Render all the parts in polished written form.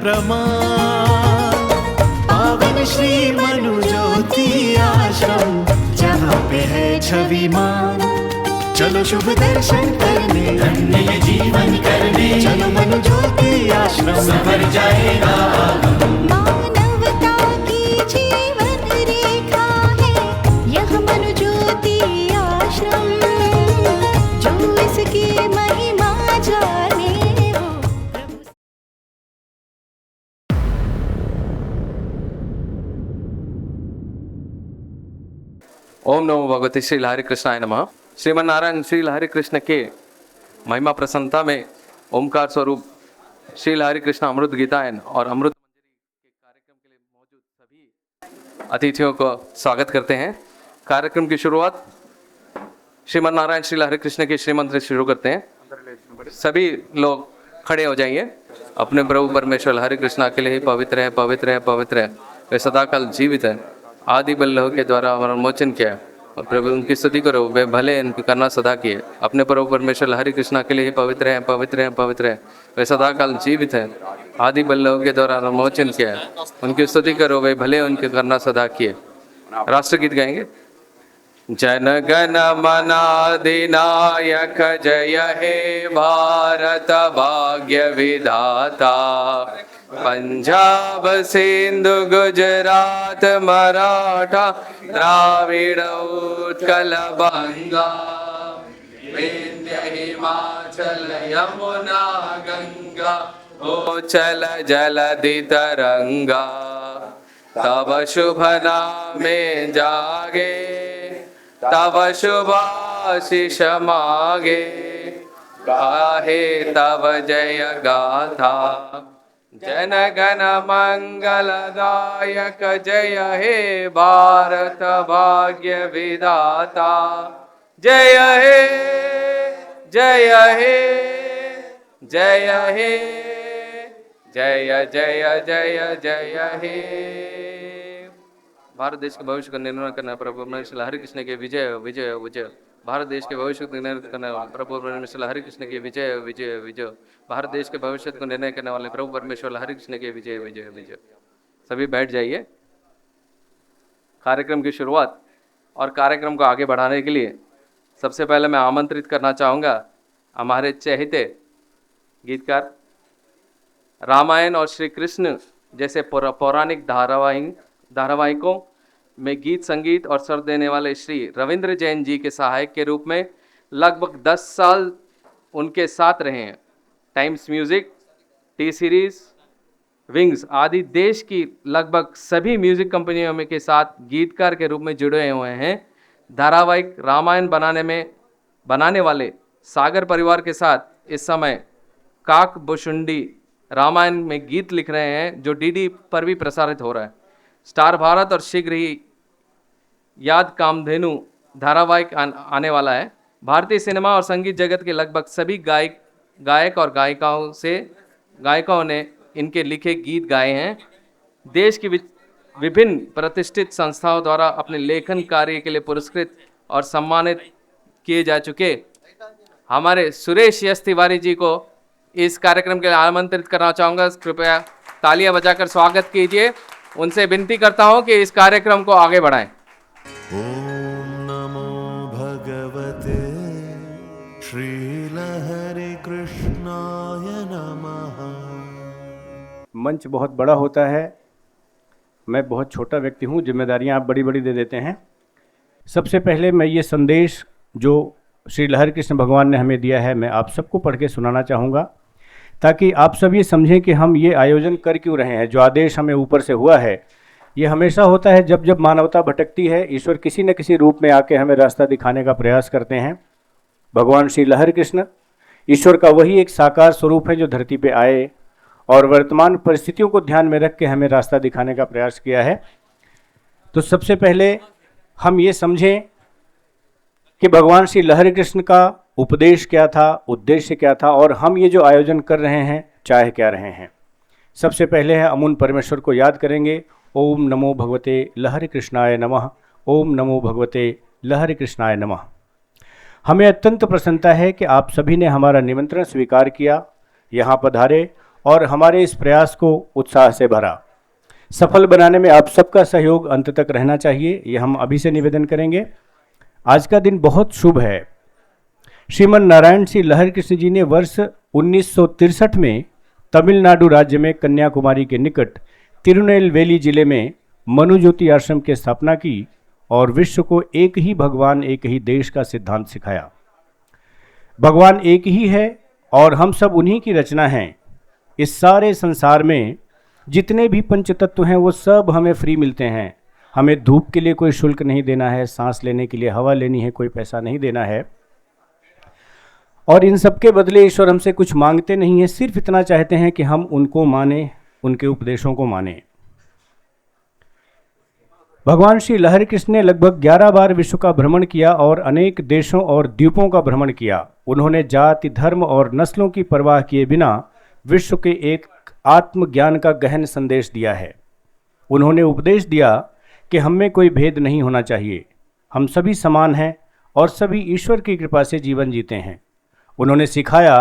प्रमाण। पावन श्री मनु ज्योति आश्रम, जहाँ पे है छवि मान। चलो शुभ दर्शन करने, धन्य ये जीवन करने, चलो मनु ज्योति आश्रम, सफर जाएगा आगम। मानवता की जीवन रेखा है यह मनु ज्योति आश्रम, जो इसकी महिमा जाने हो प्रभु। ओम नमो भगवते श्री हरि कृष्णाय नमः। श्रीमन नारायण श्री हरि कृष्ण के महिमा प्रसन्नता में ओमकार स्वरूप श्री हरि कृष्ण अमृत गीतायन और अमृत मंजरी के कार्यक्रम के लिए मौजूद सभी अतिथियों को स्वागत करते हैं। कार्यक्रम की शुरुआत श्रीमन नारायण श्री हरि कृष्ण के श्रीमंत्र से शुरू करते हैं। सभी लोग खड़े हो जाइए। अपने प्रभु परमेश्वर हरि कृष्ण के लिए ही पवित्र है, पवित्र है, पवित्र है। वे सदाकाल जीवित है, आदि बल्लभ के द्वारा हमारा मोचन किया और प्रभु उनकी स्तुति करो, वे भले इनकी करना सदा किए। अपने प्रभु परमेश्वर हरि कृष्ण के लिए ही पवित्र है, पवित्र है, पवित्र है। वे सदाकाल जीवित है, आदि बल्लभ के द्वारा मोचन किया, उनकी स्तुति करो, वे भले उनके करना सदा किए। राष्ट्रगीत गाएंगे। जन गण मन अधिनायक जय हे भारत भाग्य विधाता। पंजाब सिंधु गुजरात मराठा द्राविड़ उत्कल बंगा। विंध्य हिमाचल यमुना गंगा, उच्चल जलधि तरंगा। तब शुभ नामे जागे, तब शुभाशीष मागे। गाहे तब जय गाथा, जन गण मंगलदायक जय हे भारत भाग्य विधाता। जय हे, जय हे, जय हे, जय जय जय जय हे। भारत देश के भविष्य का निर्णय करना प्रभु परमेश्वर हरि कृष्ण के विजय विजय विजय। भारत देश के भविष्य को निर्णय करना प्रभु परमेश्वर हरि कृष्ण के विजय विजय विजय। भारत देश के भविष्य को निर्णय करने वाले प्रभु परमेश्वर हरि कृष्ण के विजय विजय विजय। सभी बैठ जाइए। कार्यक्रम की शुरुआत और कार्यक्रम को आगे बढ़ाने के लिए सबसे पहले मैं आमंत्रित करना चाहूँगा हमारे चहेते गीतकार, रामायण और श्री कृष्ण जैसे पौराणिक धारावाहिकों में गीत संगीत और स्वर देने वाले श्री रविंद्र जैन जी के सहायक के रूप में लगभग 10 साल उनके साथ रहे हैं। Times music, T series, wings आदि देश की लगभग सभी म्यूजिक कंपनियों में के साथ गीतकार के रूप में जुड़े हुए हैं। धारावाहिक रामायण बनाने वाले सागर परिवार के साथ इस समय काक बुशुंडी रामायण में गीत लिख रहे हैं, जो डीडी पर भी प्रसारित हो रहा है। स्टार भारत और शीघ्र ही याद कामधेनु धारावाहिक आने वाला है। भारतीय सिनेमा और संगीत जगत के लगभग सभी गायक और गायिकाओं ने इनके लिखे गीत गाए हैं। देश की विभिन्न प्रतिष्ठित संस्थाओं द्वारा अपने लेखन कार्य के लिए पुरस्कृत और सम्मानित किए जा चुके हमारे सुरेश यश तिवारी जी को इस कार्यक्रम के लिए आमंत्रित करना चाहूँगा। कृपया तालियां बजाकर स्वागत कीजिए। उनसे विनती करता हूं कि इस कार्यक्रम को आगे बढ़ाएं। ओम नमो भगवते श्रीलहरि कृष्णाय नमः। मंच बहुत बड़ा होता है, मैं बहुत छोटा व्यक्ति हूँ, जिम्मेदारियाँ आप बड़ी बड़ी दे देते हैं। सबसे पहले मैं ये संदेश जो श्री लहरि कृष्ण भगवान ने हमें दिया है, मैं आप सबको पढ़ के सुनाना चाहूँगा, ताकि आप सब ये समझें कि हम ये आयोजन कर क्यों रहे हैं। जो आदेश हमें ऊपर से हुआ है, ये हमेशा होता है जब जब मानवता भटकती है, ईश्वर किसी न किसी रूप में आके हमें रास्ता दिखाने का प्रयास करते हैं। भगवान श्री लहरि कृष्ण ईश्वर का वही एक साकार स्वरूप है जो धरती पे आए और वर्तमान परिस्थितियों को ध्यान में रख के हमें रास्ता दिखाने का प्रयास किया है। तो सबसे पहले हम ये समझें कि भगवान श्री लहरि कृष्ण का उपदेश क्या था, उद्देश्य क्या था, और हम ये जो आयोजन कर रहे हैं चाह क्या रहे हैं। सबसे पहले है अमून परमेश्वर को याद करेंगे। ओम नमो भगवते लहरि कृष्णाय नमः। ओम नमो भगवते लहरि कृष्णाय नमः। हमें अत्यंत प्रसन्नता है कि आप सभी ने हमारा निमंत्रण स्वीकार किया, यहाँ पधारे और हमारे इस प्रयास को उत्साह से भरा। सफल बनाने में आप सबका सहयोग अंत तक रहना चाहिए, ये हम अभी से निवेदन करेंगे। आज का दिन बहुत शुभ है। श्रीमन नारायण श्री लहर कृष्ण जी ने वर्ष 1963 में तमिलनाडु राज्य में कन्याकुमारी के निकट तिरुनेलवेली जिले में मनुज्योति आश्रम की स्थापना की और विश्व को एक ही भगवान एक ही देश का सिद्धांत सिखाया। भगवान एक ही है और हम सब उन्हीं की रचना हैं। इस सारे संसार में जितने भी पंच तत्व हैं वो सब हमें फ्री मिलते हैं। हमें धूप के लिए कोई शुल्क नहीं देना है, सांस लेने के लिए हवा लेनी है कोई पैसा नहीं देना है, और इन सब के बदले ईश्वर हमसे कुछ मांगते नहीं है, सिर्फ इतना चाहते हैं कि हम उनको माने, उनके उपदेशों को माने। भगवान श्री लहर कृष्ण ने लगभग 11 बार विश्व का भ्रमण किया और अनेक देशों और द्वीपों का भ्रमण किया। उन्होंने जाति, धर्म और नस्लों की परवाह किए बिना विश्व के एक आत्मज्ञान का गहन संदेश दिया है। उन्होंने उपदेश दिया कि हम में कोई भेद नहीं होना चाहिए, हम सभी समान हैं और सभी ईश्वर की कृपा से जीवन जीते हैं। उन्होंने सिखाया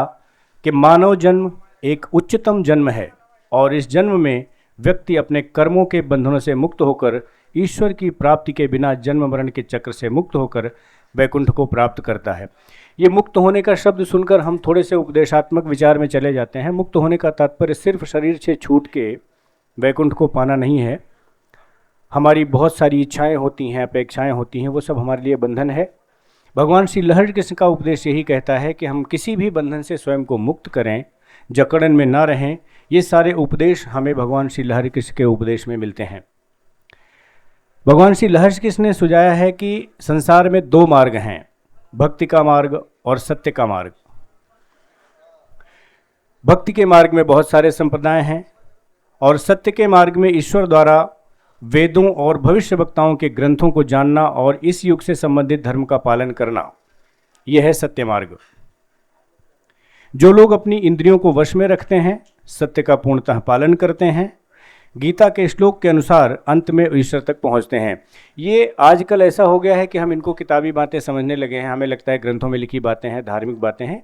कि मानव जन्म एक उच्चतम जन्म है और इस जन्म में व्यक्ति अपने कर्मों के बंधनों से मुक्त होकर ईश्वर की प्राप्ति के बिना जन्म मरण के चक्र से मुक्त होकर वैकुंठ को प्राप्त करता है। ये मुक्त होने का शब्द सुनकर हम थोड़े से उपदेशात्मक विचार में चले जाते हैं। मुक्त होने का तात्पर्य सिर्फ शरीर से छूट के वैकुंठ को पाना नहीं है। हमारी बहुत सारी इच्छाएं होती हैं, अपेक्षाएं होती हैं, वो सब हमारे लिए बंधन है। भगवान श्री लहर कृष्ण का उपदेश यही कहता है कि हम किसी भी बंधन से स्वयं को मुक्त करें, जकड़न में ना रहें। ये सारे उपदेश हमें भगवान श्री लहर कृष्ण के उपदेश में मिलते हैं। भगवान श्री लहर कृष्ण ने सुझाया है कि संसार में 2 मार्ग हैं, भक्ति का मार्ग और सत्य का मार्ग। भक्ति के मार्ग में बहुत सारे संप्रदाय हैं और सत्य के मार्ग में ईश्वर द्वारा वेदों और भविष्यवक्ताओं के ग्रंथों को जानना और इस युग से संबंधित धर्म का पालन करना, यह है सत्य मार्ग। जो लोग अपनी इंद्रियों को वश में रखते हैं, सत्य का पूर्णतः पालन करते हैं, गीता के श्लोक के अनुसार अंत में ईश्वर तक पहुंचते हैं। ये आजकल ऐसा हो गया है कि हम इनको किताबी बातें समझने लगे हैं। हमें लगता है ग्रंथों में लिखी बातें हैं, धार्मिक बातें हैं।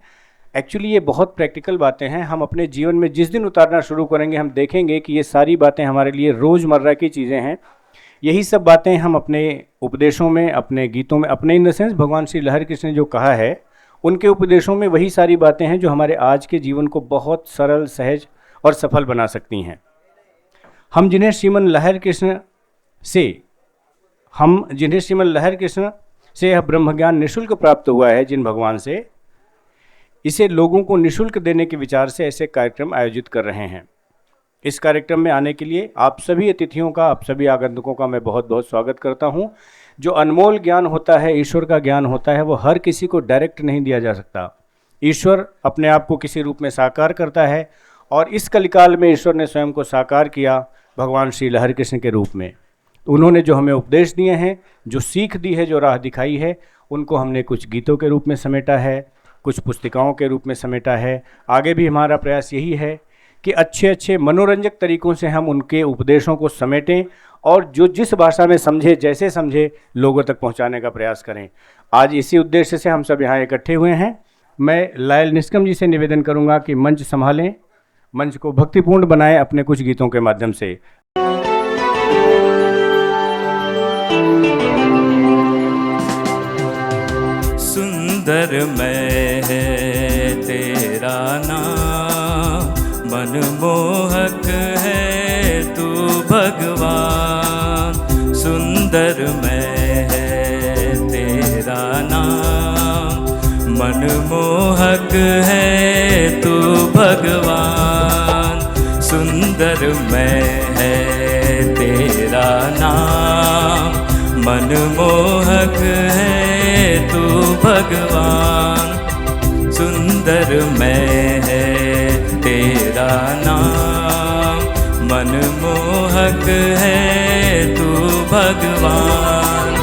एक्चुअली ये बहुत प्रैक्टिकल बातें हैं। हम अपने जीवन में जिस दिन उतारना शुरू करेंगे हम देखेंगे कि ये सारी बातें हमारे लिए रोज़मर्रा की चीज़ें हैं। यही सब बातें हम अपने उपदेशों में, अपने गीतों में, अपने इन द सेंस भगवान श्री लहर कृष्ण ने जो कहा है उनके उपदेशों में वही सारी बातें हैं जो हमारे आज के जीवन को बहुत सरल, सहज और सफल बना सकती हैं। हम जिन्हें श्रीमन लहर कृष्ण से यह ब्रह्म ज्ञान निःशुल्क प्राप्त हुआ है, जिन भगवान से, इसे लोगों को निःशुल्क देने के विचार से ऐसे कार्यक्रम आयोजित कर रहे हैं। इस कार्यक्रम में आने के लिए आप सभी अतिथियों का, आप सभी आगंतुकों का मैं बहुत बहुत स्वागत करता हूं। जो अनमोल ज्ञान होता है, ईश्वर का ज्ञान होता है, वो हर किसी को डायरेक्ट नहीं दिया जा सकता। ईश्वर अपने आप को किसी रूप में साकार करता है और इस कलिकाल में ईश्वर ने स्वयं को साकार किया भगवान श्री लहर कृष्ण के रूप में। उन्होंने जो हमें उपदेश दिए हैं, जो सीख दी है, जो राह दिखाई है, उनको हमने कुछ गीतों के रूप में समेटा है, कुछ पुस्तिकाओं के रूप में समेटा है। आगे भी हमारा प्रयास यही है कि अच्छे अच्छे मनोरंजक तरीकों से हम उनके उपदेशों को समेटें और जो जिस भाषा में समझे, जैसे समझे, लोगों तक पहुंचाने का प्रयास करें। आज इसी उद्देश्य से हम सब यहाँ इकट्ठे हुए हैं। मैं लायल निष्कम जी से निवेदन करूँगा कि मंच संभालें, मंच को भक्तिपूर्ण बनाएं अपने कुछ गीतों के माध्यम से। सुंदर मैं है तेरा नाम, मनमोहक है तू भगवान। सुंदर मैं है तेरा नाम, मनमोहक है तू भगवान। सुंदर मैं है तेरा नाम, मनमोहक है तू भगवान। सुंदर मैं है तेरा नाम, मनमोहक है तू भगवान।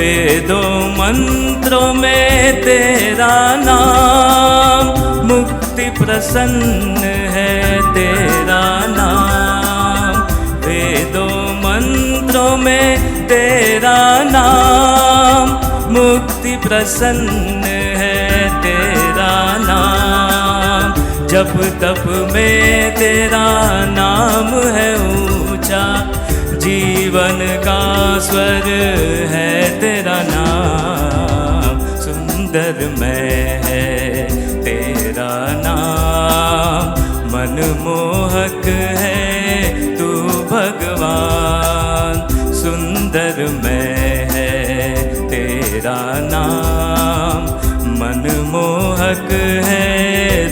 वेदों मंत्रों में तेरा नाम, मुक्ति प्रसन्न है तेरा नाम। वेदों मंत्रों में तेरा नाम, मुक्ति प्रसन्न है तेरा नाम। जप तप में तेरा नाम है ऊंचा, जीवन का स्वर है तेरा नाम। सुंदर मैं है तेरा नाम, मनमोहक है तू भगवान। सुंदर मैं है तेरा नाम, मनमोहक है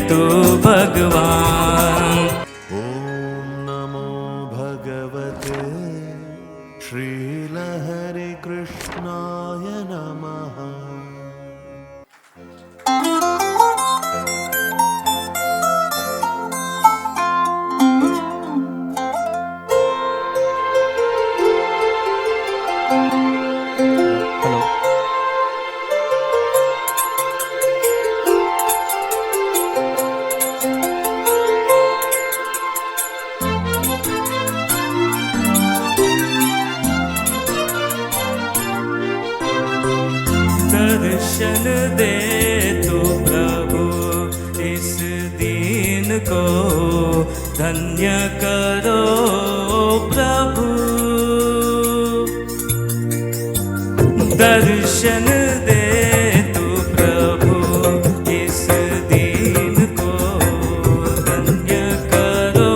तू भगवान। ॐ नमो भगवते श्रीलहरि कृष्णाय नमः। दर्शन दे तू प्रभु इस दीन को, धन्य करो प्रभु। दर्शन दे तू प्रभु इस दीन को, धन्य करो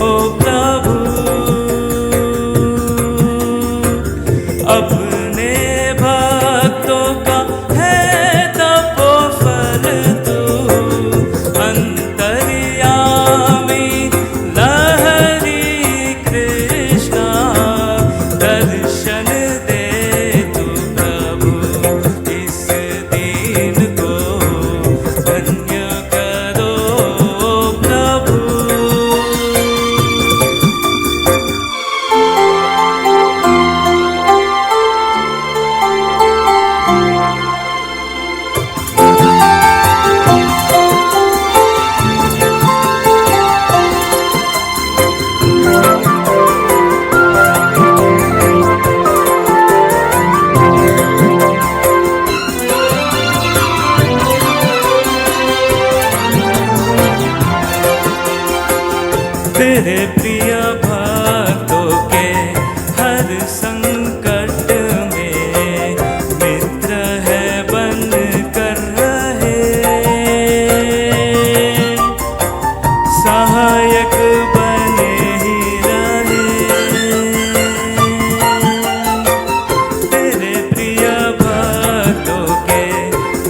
ओ प्रभु। अपने भक्तों का है तपोफल तू, अंतर्यामी लहरी कृष्णा। दर्शन दे तू प्रभु इस दीन को, धन्य करो प्रभु। तेरे प्रिय भक्तों के हर संकट में मित्र है बन कर रहे, सहायक बने ही रहे। तेरे प्रिय भक्तों के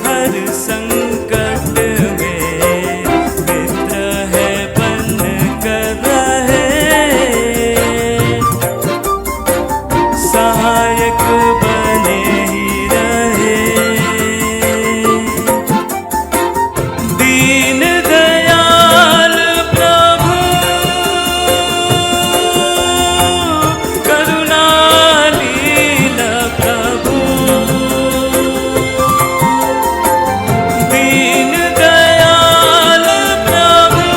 हर संकट में मित्र है बन कर रहे, सहायक बने ही रहे। दीन दयाल प्रभु, करुणालीन प्रभु। दीन दयाल प्रभु,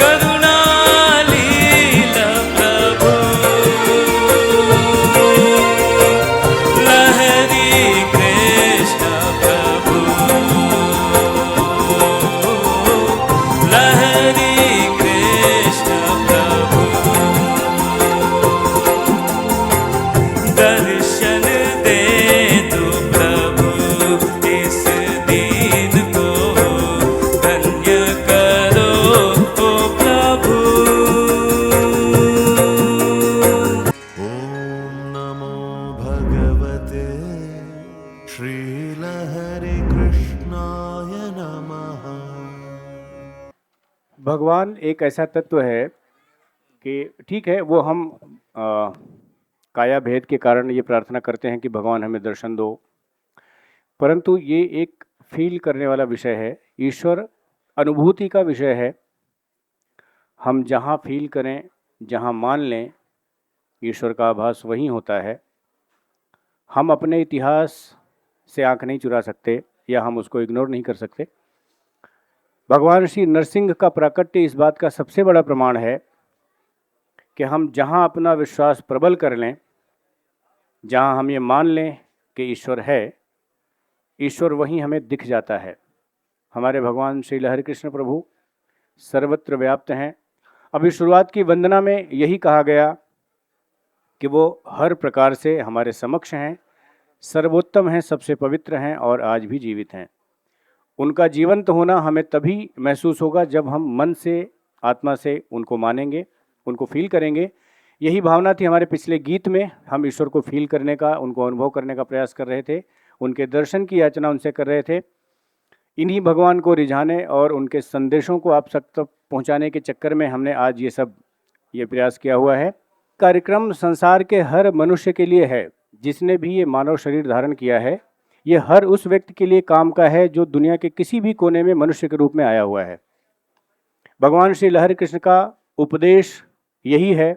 करुणालीन प्रभु। लहरी कृष्ण प्रभु, लहरी कृष्ण प्रभु। दर्शन दे तू प्रभु इस दीन को, धन्य करो ओ प्रभु। ॐ नमो भगवते श्रीलहरि कृष्णाय नमः। भगवान एक ऐसा तत्व है कि ठीक है, वो हम काया भेद के कारण ये प्रार्थना करते हैं कि भगवान हमें दर्शन दो, परंतु ये एक फील करने वाला विषय है। ईश्वर अनुभूति का विषय है। हम जहाँ फील करें, जहाँ मान लें, ईश्वर का आभास वहीं होता है। हम अपने इतिहास से आंख नहीं चुरा सकते या हम उसको इग्नोर नहीं कर सकते। भगवान श्री नरसिंह का प्राकट्य इस बात का सबसे बड़ा प्रमाण है कि हम जहाँ अपना विश्वास प्रबल कर लें, जहाँ हम ये मान लें कि ईश्वर है, ईश्वर वहीं हमें दिख जाता है। हमारे भगवान श्री लहरी कृष्ण प्रभु सर्वत्र व्याप्त हैं। अभी शुरुआत की वंदना में यही कहा गया कि वो हर प्रकार से हमारे समक्ष हैं, सर्वोत्तम हैं, सबसे पवित्र हैं और आज भी जीवित हैं। उनका जीवंत होना हमें तभी महसूस होगा जब हम मन से, आत्मा से उनको मानेंगे, उनको फील करेंगे। यही भावना थी हमारे पिछले गीत में। हम ईश्वर को फील करने का, उनको अनुभव करने का प्रयास कर रहे थे, उनके दर्शन की याचना उनसे कर रहे थे। इन्हीं भगवान को रिझाने और उनके संदेशों को आप तक पहुंचाने के चक्कर में हमने आज ये प्रयास किया हुआ है। कार्यक्रम संसार के हर मनुष्य के लिए है। जिसने भी ये मानव शरीर धारण किया है, ये हर उस व्यक्ति के लिए काम का है जो दुनिया के किसी भी कोने में मनुष्य के रूप में आया हुआ है। भगवान श्री लहरी कृष्ण का उपदेश यही है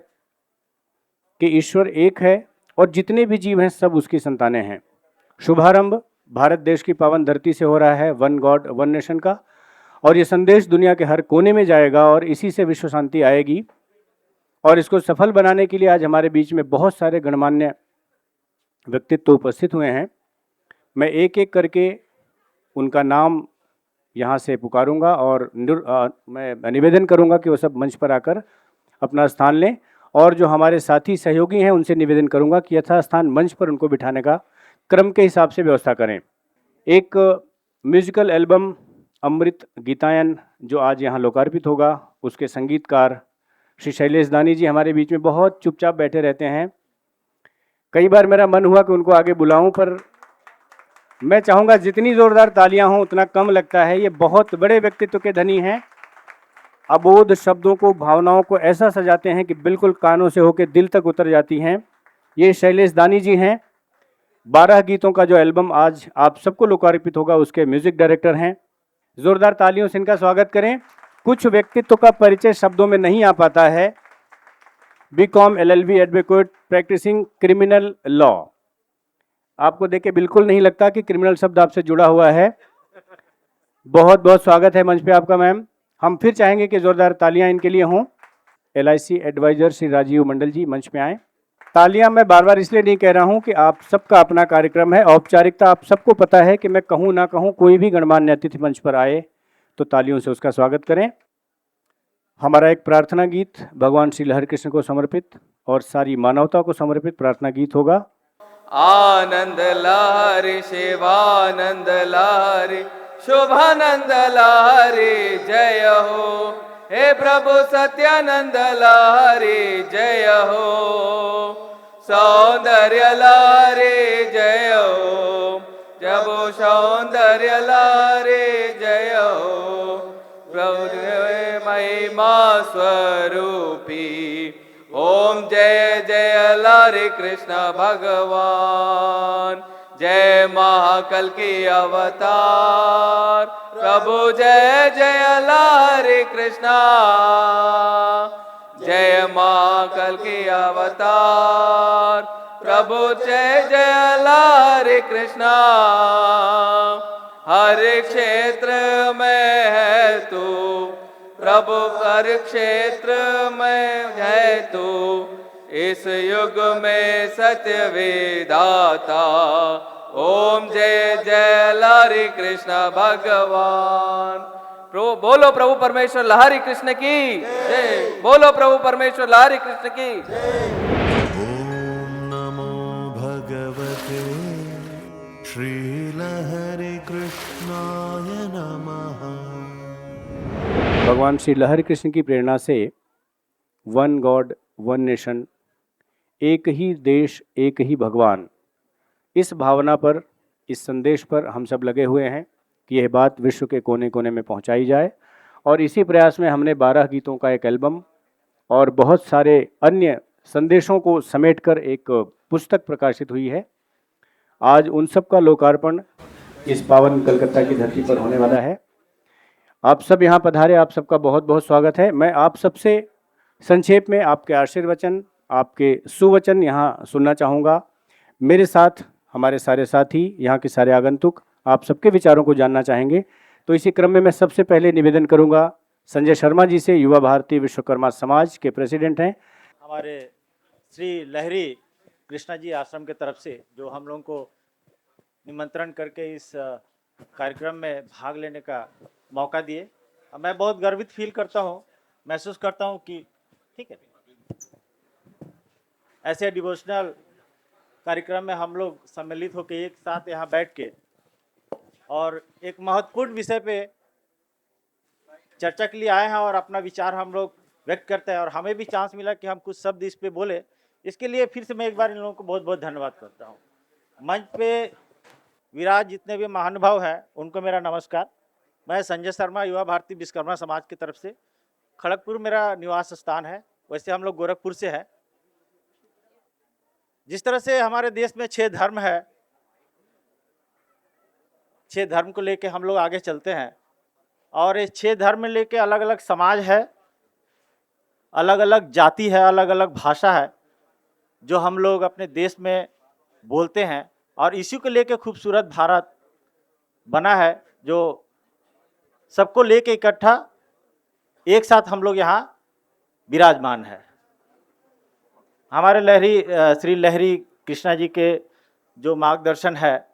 कि ईश्वर एक है और जितने भी जीव हैं सब उसकी संतानें हैं। शुभारंभ भारत देश की पावन धरती से हो रहा है, वन गॉड वन नेशन का, और ये संदेश दुनिया के हर कोने में जाएगा और इसी से विश्व शांति आएगी। और इसको सफल बनाने के लिए आज हमारे बीच में बहुत सारे गणमान्य व्यक्तित्व उपस्थित हुए हैं। मैं एक एक करके उनका नाम यहाँ से पुकारूंगा और मैं निवेदन करूंगा कि वो सब मंच पर आकर अपना स्थान लें, और जो हमारे साथी सहयोगी हैं उनसे निवेदन करूंगा कि यथास्थान मंच पर उनको बिठाने का क्रम के हिसाब से व्यवस्था करें। एक म्यूजिकल एल्बम अमृत गीतायन जो आज यहाँ लोकार्पित होगा, उसके संगीतकार श्री शैलेश दानी जी हमारे बीच में बहुत चुपचाप बैठे रहते हैं। कई बार मेरा मन हुआ कि उनको आगे बुलाऊं, पर मैं चाहूँगा जितनी ज़ोरदार तालियां हों उतना कम लगता है। ये बहुत बड़े व्यक्तित्व के धनी हैं। अबोध शब्दों को, भावनाओं को ऐसा सजाते हैं कि बिल्कुल कानों से होकर दिल तक उतर जाती हैं। ये शैलेश दानी जी हैं। 12 गीतों का जो एल्बम आज आप सबको लोकार्पित होगा उसके म्यूजिक डायरेक्टर हैं। जोरदार तालियों से इनका स्वागत करें। कुछ व्यक्तित्व का परिचय शब्दों में नहीं आ पाता है। BCom LLB advocate practising criminal law. आपको देख के बिल्कुल नहीं लगता कि क्रिमिनल शब्द आपसे जुड़ा हुआ है। बहुत बहुत स्वागत है मंच पे आपका मैम। हम फिर चाहेंगे कि जोरदार तालियां इनके लिए हों। LIC एडवाइजर श्री राजीव मंडल जी मंच पे आएँ। तालियां मैं बार बार इसलिए नहीं कह रहा हूं कि आप सबका अपना कार्यक्रम है, औपचारिकता आप सबको पता है कि मैं कहूं ना कहूं, कोई भी गणमान्य अतिथि मंच पर आए तो तालियों से उसका स्वागत करें। हमारा एक प्रार्थना गीत भगवान श्री लहरी कृष्ण को समर्पित और सारी मानवता को समर्पित प्रार्थना गीत होगा। आनंद लहरी शिवानंद लहरी शुभानंद लहरी जय हो, हे प्रभु सत्यानंद लहरी जय हो, सौंदर्य लहरी जय हो, प्रभु सौंदर्य लहरी जय हो, प्रभु महिमा स्वरूपी ओम जय जय लहरी कृष्ण भगवान, जय महाकाल की अवतार, प्रभु जय जय लहरी कृष्णा, जय महाकाल की अवतार, प्रभु जय जय लहरी कृष्णा, हर क्षेत्र में है तू प्रभु, हर क्षेत्र में है तू, इस युग में सत्य विधाता, ओम जय जय लहरी कृष्ण भगवान। बोलो प्रभु परमेश्वर लहरी कृष्ण की जय, बोलो प्रभु परमेश्वर लहरी कृष्ण की ॐ नमो भगवते श्रीलहरी कृष्णाय नमः। भगवान श्री लहरी कृष्ण की प्रेरणा से वन गॉड वन नेशन, एक ही देश एक ही भगवान, इस भावना पर, इस संदेश पर हम सब लगे हुए हैं कि यह बात विश्व के कोने कोने में पहुंचाई जाए। और इसी प्रयास में हमने 12 गीतों का एक एल्बम और बहुत सारे अन्य संदेशों को समेटकर एक पुस्तक प्रकाशित हुई है। आज उन सब का लोकार्पण इस पावन कलकत्ता की धरती पर होने वाला है। आप सब यहाँ पधारे, आप सबका बहुत बहुत स्वागत है। मैं आप सबसे संक्षेप में आपके आशीर्वचन, आपके सुवचन यहाँ सुनना चाहूँगा। मेरे साथ हमारे सारे साथी, यहाँ के सारे आगंतुक आप सबके विचारों को जानना चाहेंगे। तो इसी क्रम में मैं सबसे पहले निवेदन करूँगा संजय शर्मा जी से, युवा भारती विश्वकर्मा समाज के प्रेसिडेंट हैं। हमारे श्री लहरी कृष्णा जी आश्रम के तरफ से जो हम लोगों को निमंत्रण करके इस कार्यक्रम में भाग लेने का मौका दिए, मैं बहुत गर्वित फील करता हूँ, महसूस करता हूँ कि ठीक है, ऐसे डिवोशनल कार्यक्रम में हम लोग सम्मिलित होकर एक साथ यहाँ बैठ के और एक महत्वपूर्ण विषय पे चर्चा के लिए आए हैं और अपना विचार हम लोग व्यक्त करते हैं, और हमें भी चांस मिला कि हम कुछ शब्द इस पे बोले। इसके लिए फिर से मैं एक बार इन लोगों को बहुत बहुत धन्यवाद करता हूँ। मंच पे विराज जितने भी महानुभाव हैं उनको मेरा नमस्कार। मैं संजय शर्मा, युवा भारती विश्वकर्मा समाज की तरफ से, खड़गपुर मेरा निवास स्थान है, वैसे हम लोग गोरखपुर से हैं। जिस तरह से हमारे देश में 6 धर्म है, 6 धर्म को लेके हम लोग आगे चलते हैं, और ये 6 धर्म लेके अलग अलग समाज है, अलग अलग जाति है, अलग अलग भाषा है जो हम लोग अपने देश में बोलते हैं, और इसी को लेके खूबसूरत भारत बना है जो सबको लेके इकट्ठा एक साथ हम लोग यहाँ विराजमान है। हमारे श्री लहरी कृष्णा जी के जो मार्गदर्शन है,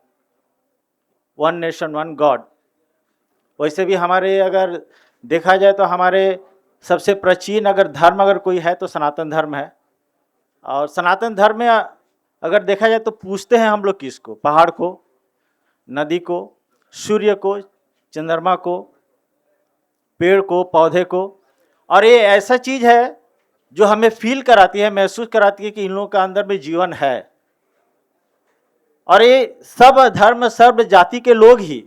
वन नेशन वन गॉड, वैसे भी हमारे अगर देखा जाए तो हमारे सबसे प्राचीन अगर धर्म अगर कोई है तो सनातन धर्म है। और सनातन धर्म में अगर देखा जाए तो पूछते हैं हम लोग किसको? पहाड़ को, नदी को, सूर्य को, चंद्रमा को, पेड़ को, पौधे को। और ये ऐसा चीज़ है जो हमें फील कराती है, महसूस कराती है कि इन लोगों का अंदर में जीवन है। और ये सब धर्म, सब जाति के लोग ही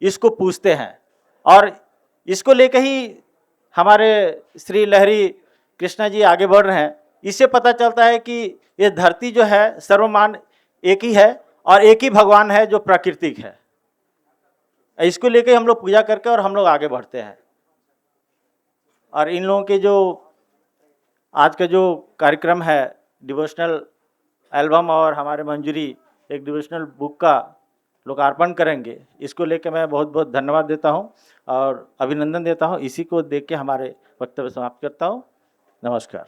इसको पूछते हैं, और इसको लेकर ही हमारे श्री लहरी कृष्णा जी आगे बढ़ रहे हैं। इससे पता चलता है कि ये धरती जो है सर्वमान एक ही है, और एक ही भगवान है जो प्राकृतिक है। इसको लेकर हम लोग पूजा करके और हम लोग आगे बढ़ते हैं। और इन लोगों के जो आज का जो कार्यक्रम है, डिवोशनल एल्बम और हमारे मंजूरी एक डिवोशनल बुक का लोकार्पण करेंगे, इसको लेकर मैं बहुत बहुत धन्यवाद देता हूं और अभिनंदन देता हूं। इसी को देख के हमारे वक्तव्य समाप्त करता हूं। नमस्कार।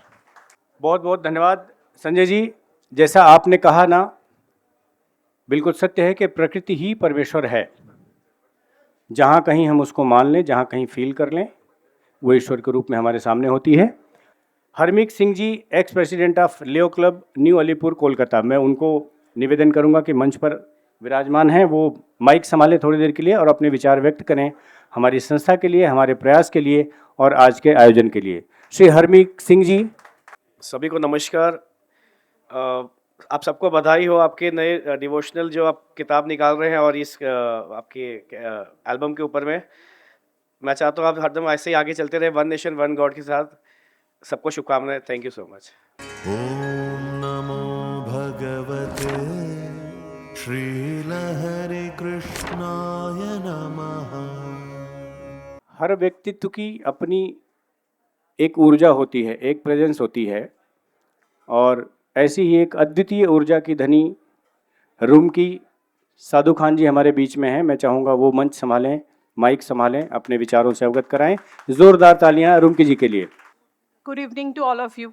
बहुत बहुत धन्यवाद संजय जी। जैसा आपने कहा ना, बिल्कुल सत्य है कि प्रकृति ही परमेश्वर है। जहाँ कहीं हम उसको मान लें, जहाँ कहीं फील कर लें, वो ईश्वर के रूप में हमारे सामने होती है। Harmeet Singh ji, ex president of Leo club, new Alipur, Kolkata, मैं उनको निवेदन करूंगा कि मंच पर विराजमान हैं, वो माइक संभालें थोड़ी देर के लिए और अपने विचार व्यक्त करें हमारी संस्था के लिए, हमारे प्रयास के लिए और आज के आयोजन के लिए। श्री हरमीत सिंह जी। सभी को नमस्कार। आप सबको बधाई हो आपके नए डिवोशनल जो आप किताब निकाल रहे हैं, और इस आपके एल्बम के ऊपर में मैं चाहता हूँ आप हरदम ऐसे ही आगे चलते रहे, वन नेशन वन गॉड के साथ। सबको शुभकामनाएं। Thank you so much. ॐ नमो भगवते श्रीलहरि कृष्णाय नमः। हर व्यक्तित्व की अपनी एक ऊर्जा होती है, एक प्रेजेंस होती है, और ऐसी ही एक अद्वितीय ऊर्जा की धनी रूम की साधु खान जी हमारे बीच में हैं। मैं चाहूँगा वो मंच संभालें, माइक संभालें, अपने विचारों से अवगत कराएं। जोरदार तालियां रुमकी जी के लिए। Good evening to all of you.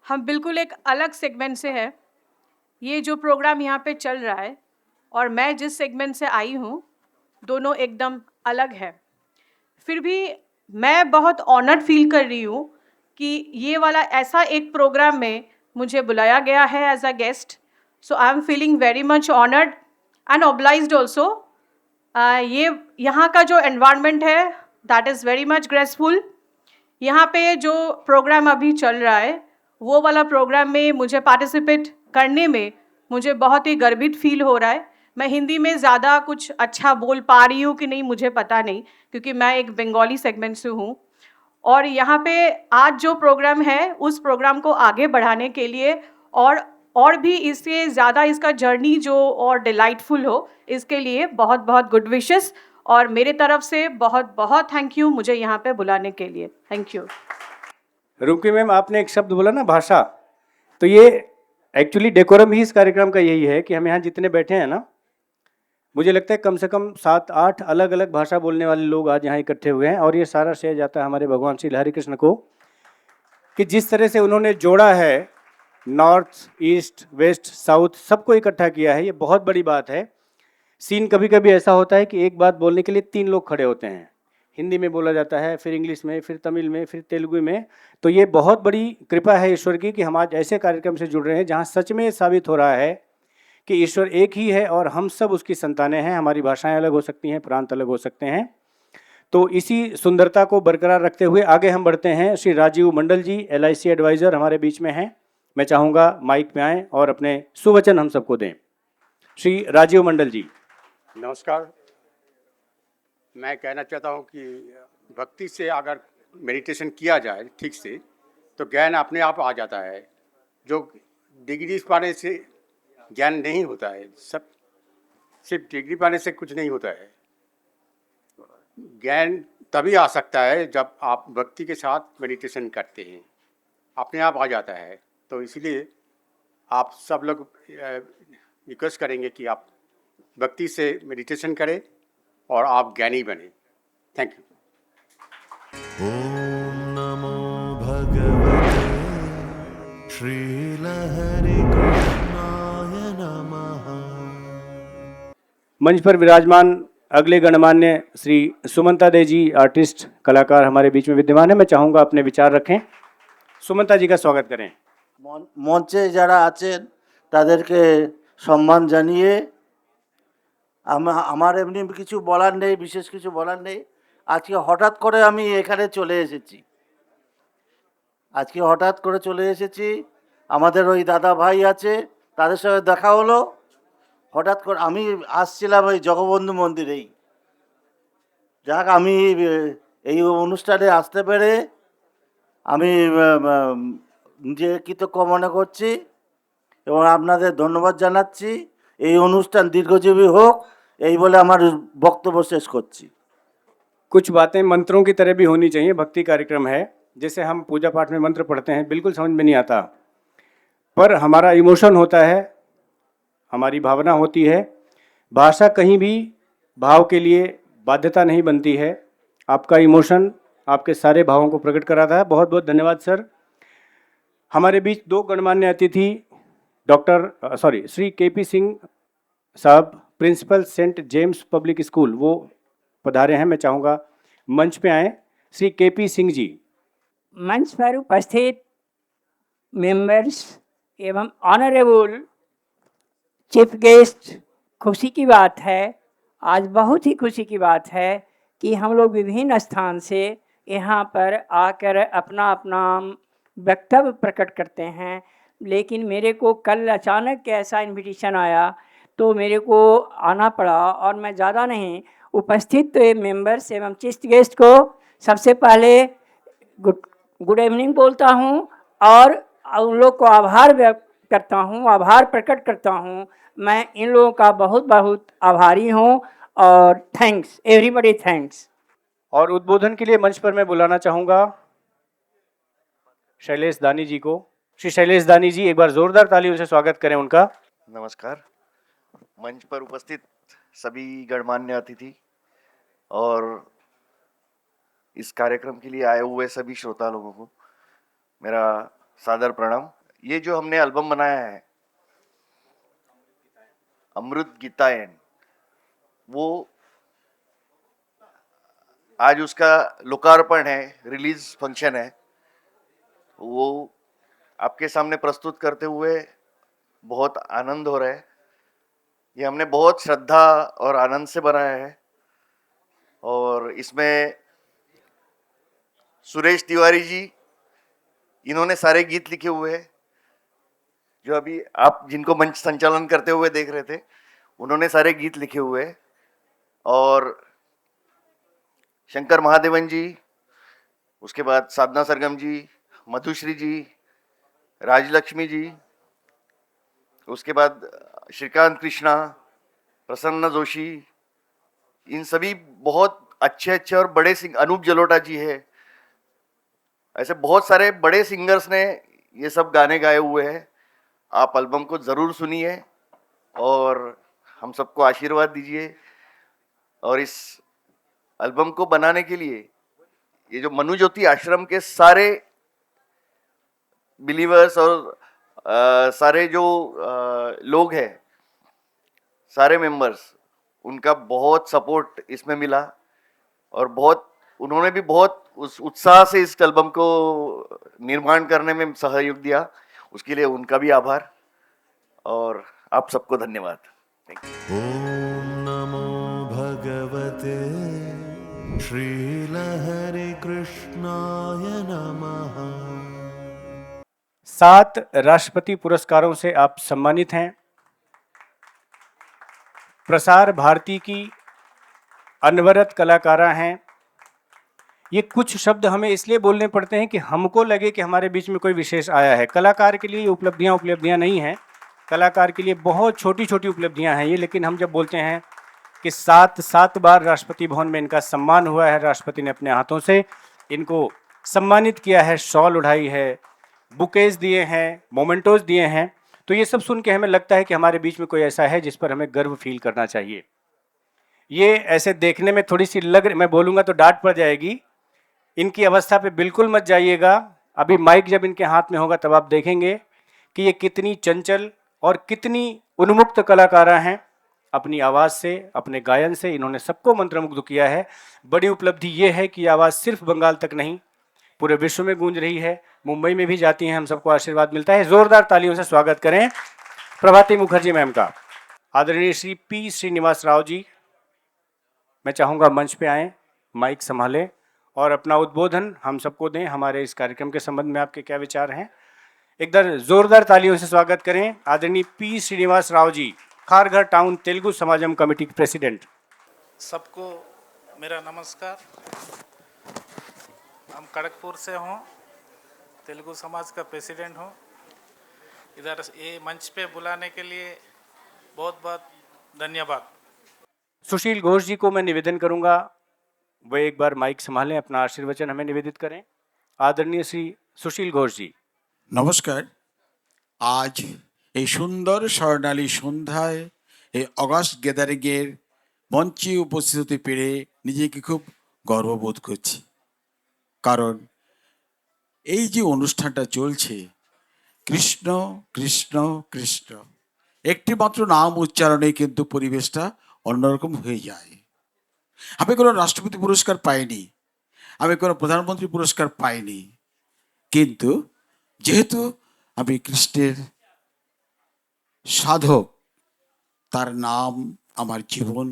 हम बिल्कुल एक अलग सेगमेंट से हैं। ये जो प्रोग्राम यहाँ पे चल रहा है और मैं जिस सेगमेंट से आई हूँ, दोनों एकदम अलग है। फिर भी मैं बहुत ऑनर्ड फील कर रही हूँ कि ये वाला ऐसा एक प्रोग्राम में मुझे बुलाया गया है as a guest. So I am feeling very much honoured and obliged also. ये यहाँ का जो एनवायरनमेंट है that is very much graceful. यहाँ पे जो प्रोग्राम अभी चल रहा है वो वाला प्रोग्राम में मुझे पार्टिसिपेट करने में मुझे बहुत ही गर्वित फील हो रहा है। मैं हिंदी में ज़्यादा कुछ अच्छा बोल पा रही हूँ कि नहीं मुझे पता नहीं, क्योंकि मैं एक बंगाली सेगमेंट से हूँ। और यहाँ पे आज जो प्रोग्राम है उस प्रोग्राम को आगे बढ़ाने के लिए और भी इससे ज़्यादा इसका जर्नी जो और डिलाइटफुल हो, इसके लिए बहुत बहुत गुड विशेस और मेरे तरफ से बहुत बहुत थैंक यू मुझे यहाँ पे बुलाने के लिए। Thank you. रुकी मैम, आपने एक शब्द बोला ना भाषा, तो ये एक्चुअली डेकोरम ही इस कार्यक्रम का यही है कि हम यहाँ जितने बैठे हैं ना, मुझे लगता है कम से कम 7-8 अलग अलग भाषा बोलने वाले लोग आज यहाँ इकट्ठे हुए हैं। और ये सारा श्रेय जाता है हमारे भगवान श्री हरि कृष्ण को कि जिस तरह से उन्होंने जोड़ा है, नॉर्थ ईस्ट वेस्ट साउथ सबको इकट्ठा किया है, ये बहुत बड़ी बात है। सीन कभी कभी ऐसा होता है कि एक बात बोलने के लिए 3 लोग खड़े होते हैं, हिंदी में बोला जाता है, फिर इंग्लिश में, फिर तमिल में, फिर तेलुगु में। तो ये बहुत बड़ी कृपा है ईश्वर की कि हम आज ऐसे कार्यक्रम से जुड़ रहे हैं जहाँ सच में साबित हो रहा है कि ईश्वर एक ही है और हम सब उसकी संतानें हैं। हमारी भाषाएं अलग हो सकती हैं, प्रांत अलग हो सकते हैं, तो इसी सुंदरता को बरकरार रखते हुए आगे हम बढ़ते हैं। श्री राजीव मंडल जी, LIC एडवाइज़र हमारे बीच में हैं। मैं चाहूँगा माइक पे आएँ और अपने सुवचन हम सबको दें। श्री राजीव मंडल जी। नमस्कार। मैं कहना चाहता हूँ कि भक्ति से अगर मेडिटेशन किया जाए ठीक से तो ज्ञान अपने आप आ जाता है। जो डिग्री पाने से ज्ञान नहीं होता है, सब सिर्फ डिग्री पाने से कुछ नहीं होता है। ज्ञान तभी आ सकता है जब आप भक्ति के साथ मेडिटेशन करते हैं, अपने आप आ जाता है। तो इसलिए आप सब लोग रिक्वेस्ट करेंगे कि आप भक्ति से मेडिटेशन करें और आप ज्ञानी बने। Thank you. ॐ नमो भगवते श्रीलहरि कृष्णाय नमः। मंच पर विराजमान अगले गणमान्य श्री सुमंता दे जी, आर्टिस्ट कलाकार हमारे बीच में विद्यमान है। मैं चाहूँगा अपने विचार रखें। सुमंता जी का स्वागत करें। মঞ্চে যারা আছেন তাদেরকে সম্মান জানিয়ে আমার এমনি কিছু বলার নেই, বিশেষ কিছু বলার নেই। আজকে হঠাৎ করে আমি এখানে চলে এসেছি, আমাদের ওই দাদা ভাই আছে, তাদের সঙ্গে দেখা হলো। হঠাৎ করে আমি আসছিলাম ওই জগবন্ধু মন্দিরেই। যাক, আমি এই অনুষ্ঠানে আসতে পেরে আমি নিজে কৃতজ্ঞ মনে করছি এবং আপনাদের ধন্যবাদ জানাচ্ছি। এই অনুষ্ঠান দীর্ঘজীবী হোক, এই বলে আমার বক্তব্য শেষ করছি। कुछ बातें मंत्रों की तरह भी होनी चाहिए। भक्ति कार्यक्रम है, जैसे हम पूजा पाठ में मंत्र पढ़ते हैं, बिल्कुल समझ में नहीं आता, पर हमारा इमोशन होता है, हमारी भावना होती है। भाषा कहीं भी भाव के लिए बाध्यता नहीं बनती है। आपका इमोशन आपके सारे भावों को प्रकट कराता है। बहुत बहुत धन्यवाद सर। हमारे बीच 2 गणमान्य अतिथि Shri KP Singh Sahab, principal Saint James public school, वो पधारे हैं। मैं चाहूँगा मंच पे आएँ श्री KP सिंह जी। मंच पर उपस्थित मेंबर्स एवं ऑनरेबल चीफ गेस्ट, खुशी की बात है, आज बहुत ही खुशी की बात है कि हम लोग विभिन्न स्थान से यहाँ पर आकर अपना अपना वक्तव्य प्रकट करते हैं। लेकिन मेरे को कल अचानक ऐसा इन्विटेशन आया तो मेरे को आना पड़ा और मैं ज़्यादा नहीं, उपस्थित मेंबर्स एवं चीफ गेस्ट को सबसे पहले गुड इवनिंग बोलता हूँ और उन लोग को आभार व्यक्त करता हूँ, आभार प्रकट करता हूँ। मैं इन लोगों का बहुत बहुत आभारी हूँ और थैंक्स एवरीबॉडी, थैंक्स। और उद्बोधन के लिए मंच पर मैं बुलाना चाहूँगा शैलेश दानी जी को। श्री शैलेश दानी जी, एक बार जोरदार तालियों से स्वागत करें उनका। नमस्कार। मंच पर उपस्थित सभी गणमान्य अतिथि और इस कार्यक्रम के लिए आए हुए सभी श्रोता लोगों को मेरा सादर प्रणाम। ये जो हमने एल्बम बनाया है अमृत गीतायन, वो आज उसका लोकार्पण है, रिलीज फंक्शन है, वो आपके सामने प्रस्तुत करते हुए बहुत आनंद हो रहा है। ये हमने बहुत श्रद्धा और आनंद से बनाया है और इसमें सुरेश तिवारी जी, इन्होंने सारे गीत लिखे हुए हैं। जो अभी आप जिनको मंच संचालन करते हुए देख रहे थे, उन्होंने सारे गीत लिखे हुए हैं। और शंकर महादेवन जी, उसके बाद साधना सरगम जी, मधुश्री जी, राजलक्ष्मी जी, उसके बाद श्रीकांत कृष्णा, प्रसन्न जोशी, इन सभी बहुत अच्छे अच्छे और बड़े सिंग, अनूप जलोटा जी है, ऐसे बहुत सारे बड़े सिंगर्स ने ये सब गाने गाए हुए हैं। आप एल्बम को ज़रूर सुनिए और हम सबको आशीर्वाद दीजिए। और इस एल्बम को बनाने के लिए ये जो मनु ज्योति आश्रम के सारे बिलीवर्स और सारे जो लोग हैं, सारे मेंबर्स, उनका बहुत सपोर्ट इसमें मिला और बहुत उन्होंने भी बहुत उस उत्साह से इस एल्बम को निर्माण करने में सहयोग दिया। उसके लिए उनका भी आभार और आप सबको धन्यवाद। Thank you. ॐ नमो भगवते श्रीलहरि कृष्णाय नमः। 7 राष्ट्रपति पुरस्कारों से आप सम्मानित हैं। प्रसार भारती की अनवरत कलाकारा हैं। ये कुछ शब्द हमें इसलिए बोलने पड़ते हैं कि हमको लगे कि हमारे बीच में कोई विशेष आया है। कलाकार के लिए ये उपलब्धियां नहीं हैं। कलाकार के लिए बहुत छोटी छोटी उपलब्धियां हैं ये, लेकिन हम जब बोलते हैं कि 7 बार राष्ट्रपति भवन में इनका सम्मान हुआ है, राष्ट्रपति ने अपने हाथों से इनको सम्मानित किया है, शॉल उड़ाई है, बुकेज दिए हैं, मोमेंटोज दिए हैं, तो ये सब सुन के हमें लगता है कि हमारे बीच में कोई ऐसा है जिस पर हमें गर्व फील करना चाहिए। ये ऐसे देखने में थोड़ी सी मैं बोलूँगा तो डांट पड़ जाएगी। इनकी अवस्था पे बिल्कुल मत जाइएगा। अभी माइक जब इनके हाथ में होगा तब आप देखेंगे कि ये कितनी चंचल और कितनी उन्मुक्त कलाकारा हैं। अपनी आवाज़ से, अपने गायन से इन्होंने सबको मंत्रमुग्ध किया है। बड़ी उपलब्धि ये है कि आवाज़ सिर्फ बंगाल तक नहीं, पूरे विश्व में गूंज रही है। मुंबई में भी जाती हैं, हम सबको आशीर्वाद मिलता है। जोरदार तालियों से स्वागत करें प्रभाती मुखर्जी मैम का। आदरणीय श्री पी श्रीनिवास राव जी, मैं चाहूँगा मंच पे आएँ, माइक संभालें और अपना उद्बोधन हम सबको दें। हमारे इस कार्यक्रम के संबंध में आपके क्या विचार हैं? एक बार जोरदार तालियों से स्वागत करें आदरणीय P Srinivas Rao ji, Kharghar town Telugu Samaj committee के प्रेसिडेंट। सबको मेरा नमस्कार। हम खड़गपुर से हूँ, तेलुगु समाज का प्रेसिडेंट हूँ। इधर ये मंच पे बुलाने के लिए बहुत बहुत धन्यवाद। सुशील घोष जी को मैं निवेदन करूंगा वे एक बार माइक संभालें, अपना आशीर्वचन हमें निवेदित करें। आदरणीय श्री सुशील घोष जी। নমস্কার। আজ এই সুন্দর স্বর্ণালী সন্ধ্যায় এই অগাস্ট গ্যাদারিংয়ের মঞ্চে উপস্থিত হতে পেরে নিজেকে খুব গর্ববোধ করছি। কারণ এই যে অনুষ্ঠানটা চলছে, কৃষ্ণ কৃষ্ণ কৃষ্ণ, একটি মাত্র নাম উচ্চারণে কিন্তু পরিবেশটা অন্যরকম হয়ে যায়। আমি কোনো রাষ্ট্রপতি পুরস্কার পাইনি, আমি কোনো প্রধানমন্ত্রী পুরস্কার পাইনি, কিন্তু যেহেতু আমি কৃষ্ণের সাধক, তার নাম আমার জীবন,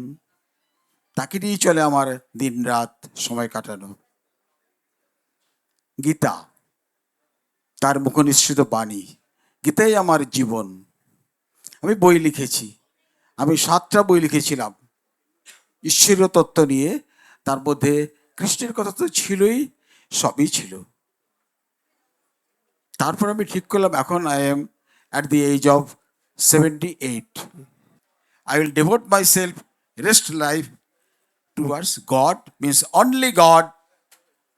তাকে নিয়ে চলে আমার দিন রাত সময় কাটানো। গীতা, তার মুখনিসৃত বাণী, গীতাই আমার জীবন। আমি বই লিখেছি, আমি 7টা বই লিখেছিলাম ঈশ্বরীয় তত্ত্ব নিয়ে। তার মধ্যে কৃষ্ণের কথা তো ছিলই, সবই ছিল। তারপর আমি ঠিক করলাম এখন I am at the age of 78, I will devote myself rest life towards God, means only God,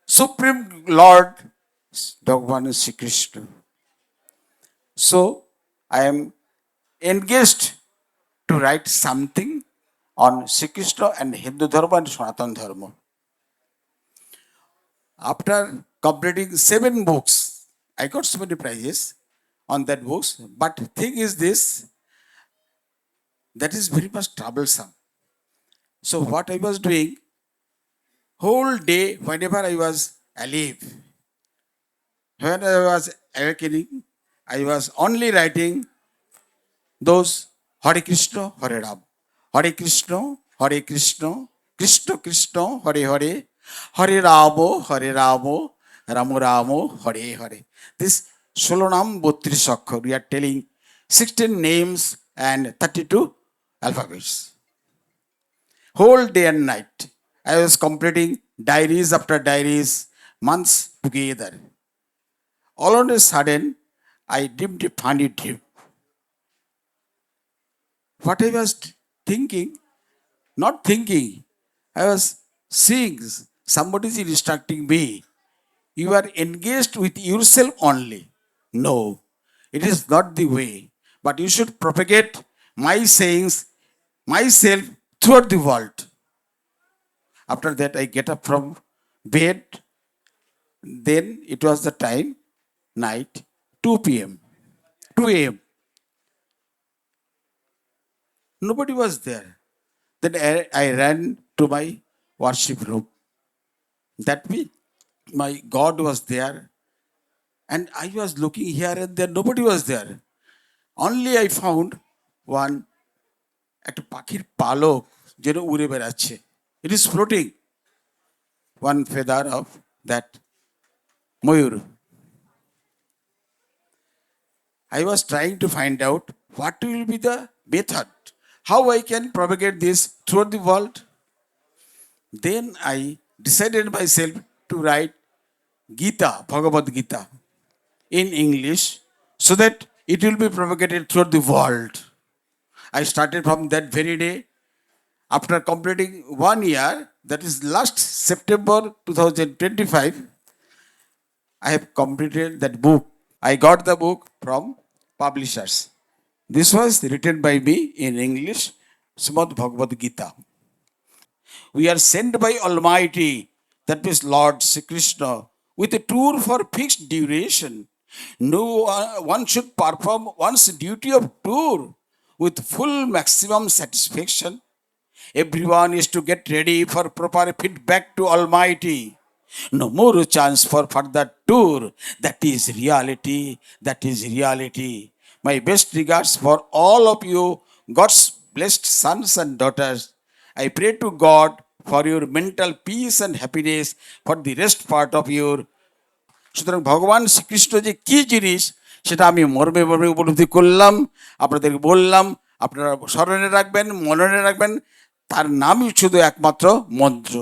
Supreme Lord Bhagavan Shri Krishna. So I am engaged to write something on Shri Krishna and Hindu Dharma and Sanatana Dharma. After completing 7 books, I got so many prizes on that books, but thing is this, that is very much troublesome. So what I was doing, whole day, whenever I was alive, when I was awakening, I was only writing those Hare Krishna, Hare Ram, Hare Krishna, Hare Krishna, Krishna Krishna, Hare Hare, Hare Ramo, Hare Ramo, Ramo Ramo, Hare Hare. This 16 নাম 32 অক্ষর, we are telling 16 names and 32 alphabets. Whole day and night, I was completing diaries after diaries, months together. All on a sudden, I dreamed a funny dream. What I was thinking, not thinking, I was seeing somebody is instructing me, you are engaged with yourself only. No, it is not the way. But you should propagate my sayings, myself throughout the world. After that, I get up from bed. Then it was the time, night, 2 p.m., 2 a.m. Nobody was there. Then I ran to my worship room. That means my God was there. And I was looking here and there. Nobody was there. Only I found one একটা পাখির পালক যেন উড়ে বেড়াচ্ছে. It is floating. One feather of that Mayur. I was trying to find out what will be the method, how I can propagate this throughout the world. Then I decided myself to write Gita, Bhagavad Gita, in English, so that it will be propagated throughout the world. I started from that very day. After completing 1 year, that is last September 2025, I have completed that book. I got the book from publishers. This was written by me in English, Srimad Bhagavad Gita. We are sent by Almighty, that is Lord Sri Krishna, with a tour for fixed duration. No one should perform one's duty of tour with full maximum satisfaction. Everyone is to get ready for proper feedback to Almighty. No more chance for further tour. That is reality. That is reality. My best regards for all of you, God's blessed sons and daughters. I pray to God for your mental peace and happiness for the rest part of your. সুতরাং ভগবান শ্রীকৃষ্ণ যে কী জিনিস সেটা আমি মর্মে মর্মে উপলব্ধি করলাম, আপনাদেরকে বললাম, আপনারা স্মরণে রাখবেন, মননে রাখবেন। তার নামই শুধু একমাত্র মন্ত্র,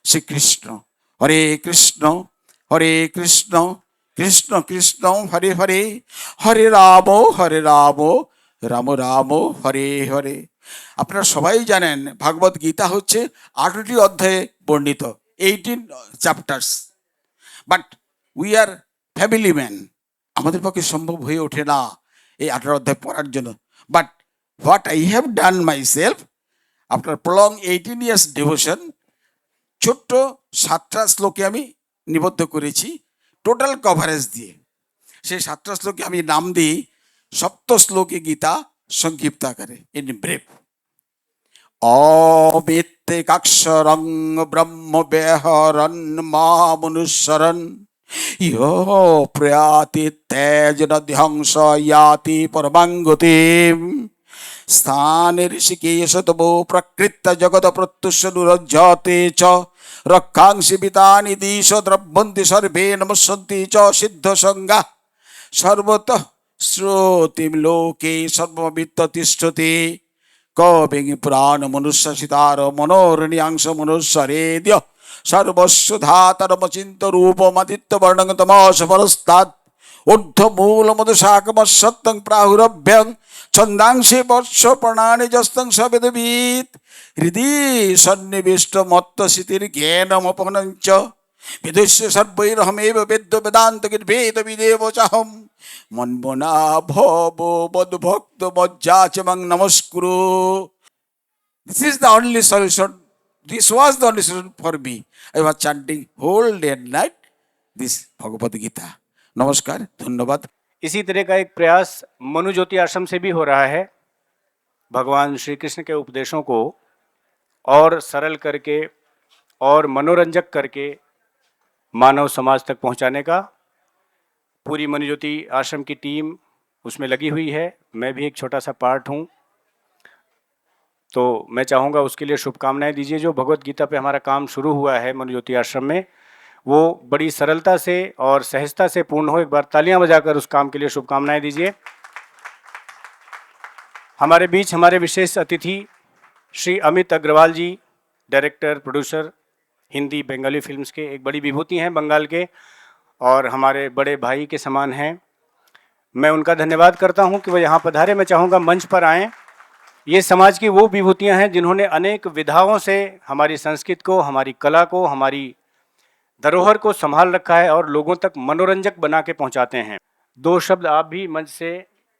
শ্রীকৃষ্ণ। হরে কৃষ্ণ হরে কৃষ্ণ কৃষ্ণ কৃষ্ণ হরে হরে, হরে রাম রাম রাম হরে হরে। আপনারা সবাই জানেন ভাগবত গীতা হচ্ছে 18টি অধ্যায়ে বর্ণিত, 18 chapters. But we are family man, আমাদের পক্ষে সম্ভব হয়ে ওঠে না এই 18 অধ্যায় পড়ার জন্য। But what I have done my self after prolong 18 years devotion, ছোট্ট 7টা শ্লোকে আমি নিবদ্ধ করেছি টোটাল কভারেজ দিয়ে। সেই 7টা শ্লোকে আমি নাম দিই সপ্ত শ্লোকে গীতা সংক্ষিপ্ত আকারে, ইন ব্রেভ। অমিত্যেকাক্ষরং ব্রহ্ম বেহরন মামনুসরণ ইয়ো প্রয়াতি তেজন ধ্বংস ইয়াতি পরমাঙ্গতিম স্থানে ঋষিকেশ তবো প্রকৃত জগৎ প্রত্যুষ নুরজ্জতে চ রক্ষাংসি বিতানি দিশ দ্রব্যন্তি সর্বে নমস্যন্তি চ সিদ্ধ সংজ্ঞা সর্বতঃ শ্রোতিম লোকে সর্ববিত্ত তিষ্ঠতি কবিং পুরাণ মনুষ্য সীতার মনোরণীয়াংশ মনুষ্যরেদ্য সর্বস্ব ধাতরমচিন্ত রূপমাদিত্য বর্ণং তমস পরস্তাৎ ঊর্ধ্বমূল মধুশাকমসত্তং প্রাহুরভ্যং ছন্দাংশে বর্ষ প্রণানি যস্তং সবেদবিদ হৃদি সন্নিবিষ্ট মত্তশীতির জ্ঞানমপনঞ্চ বেদস্য সর্বৈরহমেব বেদ্য বেদান্ত বেদ বিদেব চাহম মন্মনা ভব মদ্ভক্ত মজ্জাচমং নমস্কুরু। This is the only solution. This was the only solution for me. I was chanting whole day and night this Bhagavad Gita. नमस्कार, धन्यवाद। इसी तरह का एक प्रयास मनु ज्योति आश्रम से भी हो रहा है, भगवान श्री कृष्ण के उपदेशों को और सरल करके और मनोरंजक करके मानव समाज तक पहुंचाने का। पूरी मनु ज्योति आश्रम की टीम उसमें लगी हुई है, मैं भी एक छोटा सा पार्ट हूं। तो मैं चाहूँगा उसके लिए शुभकामनाएं दीजिए। जो भगवत गीता पे हमारा काम शुरू हुआ है मनु ज्योति आश्रम में, वो बड़ी सरलता से और सहजता से पूर्ण हो। एक बार तालियां बजाकर उस काम के लिए शुभकामनाएं दीजिए। हमारे बीच हमारे विशेष अतिथि Shri Amit Agarwal ji, director producer Hindi Bengali films के, एक बड़ी विभूति हैं बंगाल के और हमारे बड़े भाई के समान हैं। मैं उनका धन्यवाद करता हूं कि वो यहाँ पधारे। मैं चाहूँगा मंच पर आएँ। ये समाज की वो विभूतियाँ हैं जिन्होंने अनेक विधाओं से हमारी संस्कृति को, हमारी कला को, हमारी धरोहर को संभाल रखा है और लोगों तक मनोरंजक बना के पहुंचाते हैं। 2 शब्द आप भी मंच से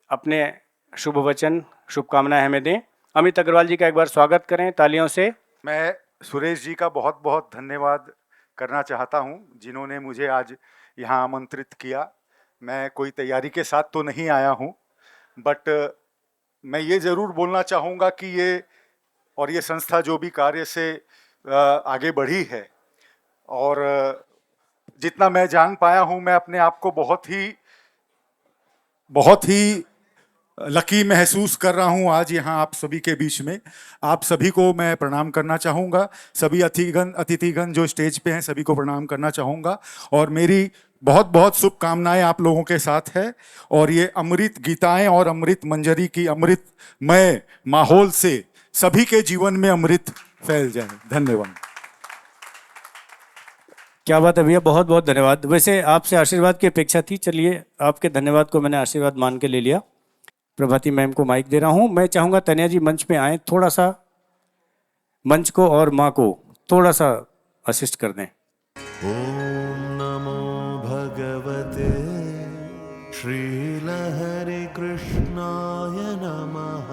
अपने शुभ वचन, शुभकामनाएं हमें दें। अमित अग्रवाल जी का एक बार स्वागत करें तालियों से। मैं सुरेश जी का बहुत बहुत धन्यवाद करना चाहता हूं, जिन्होंने मुझे आज यहां आमंत्रित किया। मैं कोई तैयारी के साथ तो नहीं आया हूं, बट मैं ये ज़रूर बोलना चाहूँगा कि ये संस्था जो भी कार्य से आगे बढ़ी है, और जितना मैं जान पाया हूँ, मैं अपने आप को बहुत ही लकी महसूस कर रहा हूँ आज यहाँ आप सभी के बीच में। आप सभी को मैं प्रणाम करना चाहूँगा। सभी अतिथिगण जो स्टेज पे हैं, सभी को प्रणाम करना चाहूँगा, और मेरी बहुत बहुत शुभकामनाएं आप लोगों के साथ है। और ये अमृत गीताएं और अमृत मंजरी की अमृतमय माहौल से सभी के जीवन में अमृत फैल जाए। धन्यवाद। क्या बात है भैया, बहुत बहुत धन्यवाद। वैसे आपसे आशीर्वाद की अपेक्षा थी, चलिए आपके धन्यवाद को मैंने आशीर्वाद मान के ले लिया। प्रभाती मैम को माइक दे रहा हूँ। मैं चाहूँगा तनिया जी मंच पे आएँ, थोड़ा सा मंच को और माँ को थोड़ा सा असिस्ट कर दें। ओम नमो भगवते श्रीलहरि कृष्णाय नमः।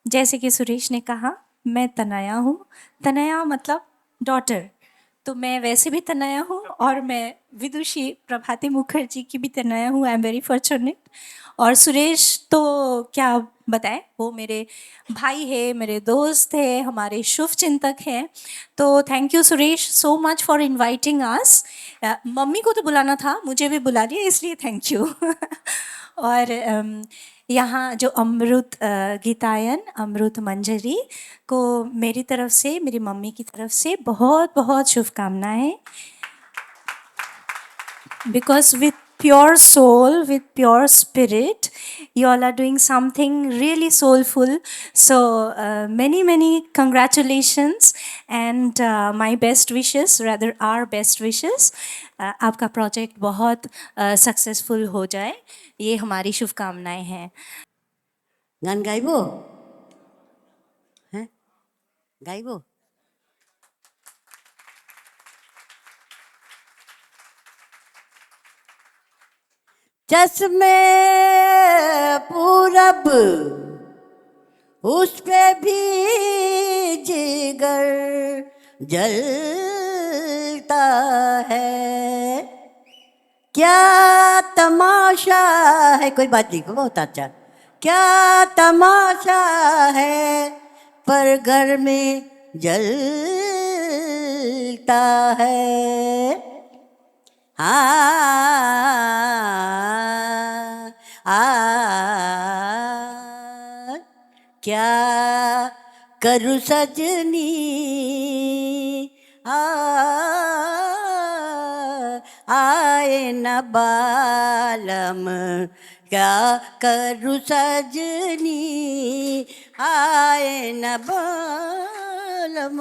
जैसे कि सुरेश ने कहा, मैं तनया हूँ। तनया मतलब डॉटर, तो मैं वैसे भी तनया हूँ, और मैं विदुषी प्रभाती मुखर्जी की भी तनया हूँ। I am very fortunate. और सुरेश तो क्या बताएं, वो मेरे भाई है, मेरे दोस्त है, हमारे शुभ चिंतक हैं। तो thank you Suresh so much for inviting us. Mummy को तो बुलाना था, मुझे भी बुला लिया, इसलिए थैंक यू। और यहाँ जो अमृत गीतायन, अमृत मंजरी को मेरी तरफ से, मेरी मम्मी की तरफ से बहुत बहुत शुभकामनाएं। Because with pure soul, with pure spirit, you all are doing something really soulful. So many congratulations and my best wishes, rather our best wishes. आपका प्रोजेक्ट बहुत सक्सेसफुल हो जाए, ये हमारी शुभकामनाएं हैं। गान गाइबो हैं, गाइबो। चश्मे पूरब उस पे भी जिगर जलता है। क्या तमाशा है, कोई बात नहीं, बहुत अच्छा। क्या तमाशा है, पर घर में जलता है। क्या करूं सजनी, आए न बालम। क्या करूं सजनी, आए न बालम,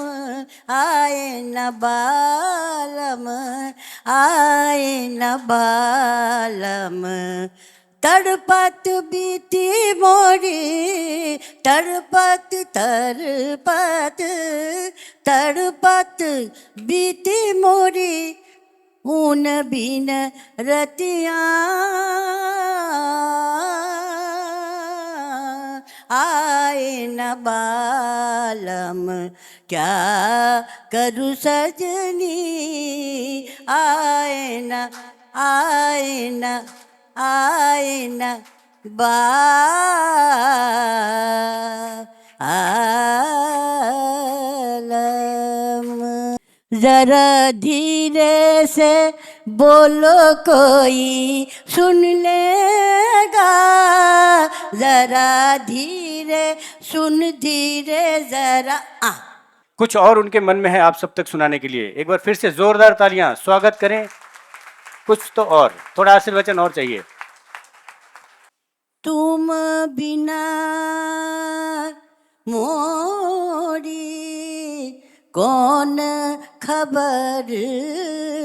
आए न बालम, आए न बालम। तड़पत बीती मोरी, तड़पत तड़पत तड़पत बीती मोरी, ऊन बिन रतिया। आए न बालम, क्या करूं सजनी, आए न, आए न, आए न बालम। जरा धीरे से बोलो, कोई सुन लेगा। जरा धीरे सुन, धीरे जरा। कुछ और उनके मन में है आप सब तक सुनाने के लिए। एक बार फिर से जोरदार तालियां, स्वागत करें। कुछ तो और, थोड़ा आशीर्वचन और चाहिए। तुम बिना मोरी कौन खबर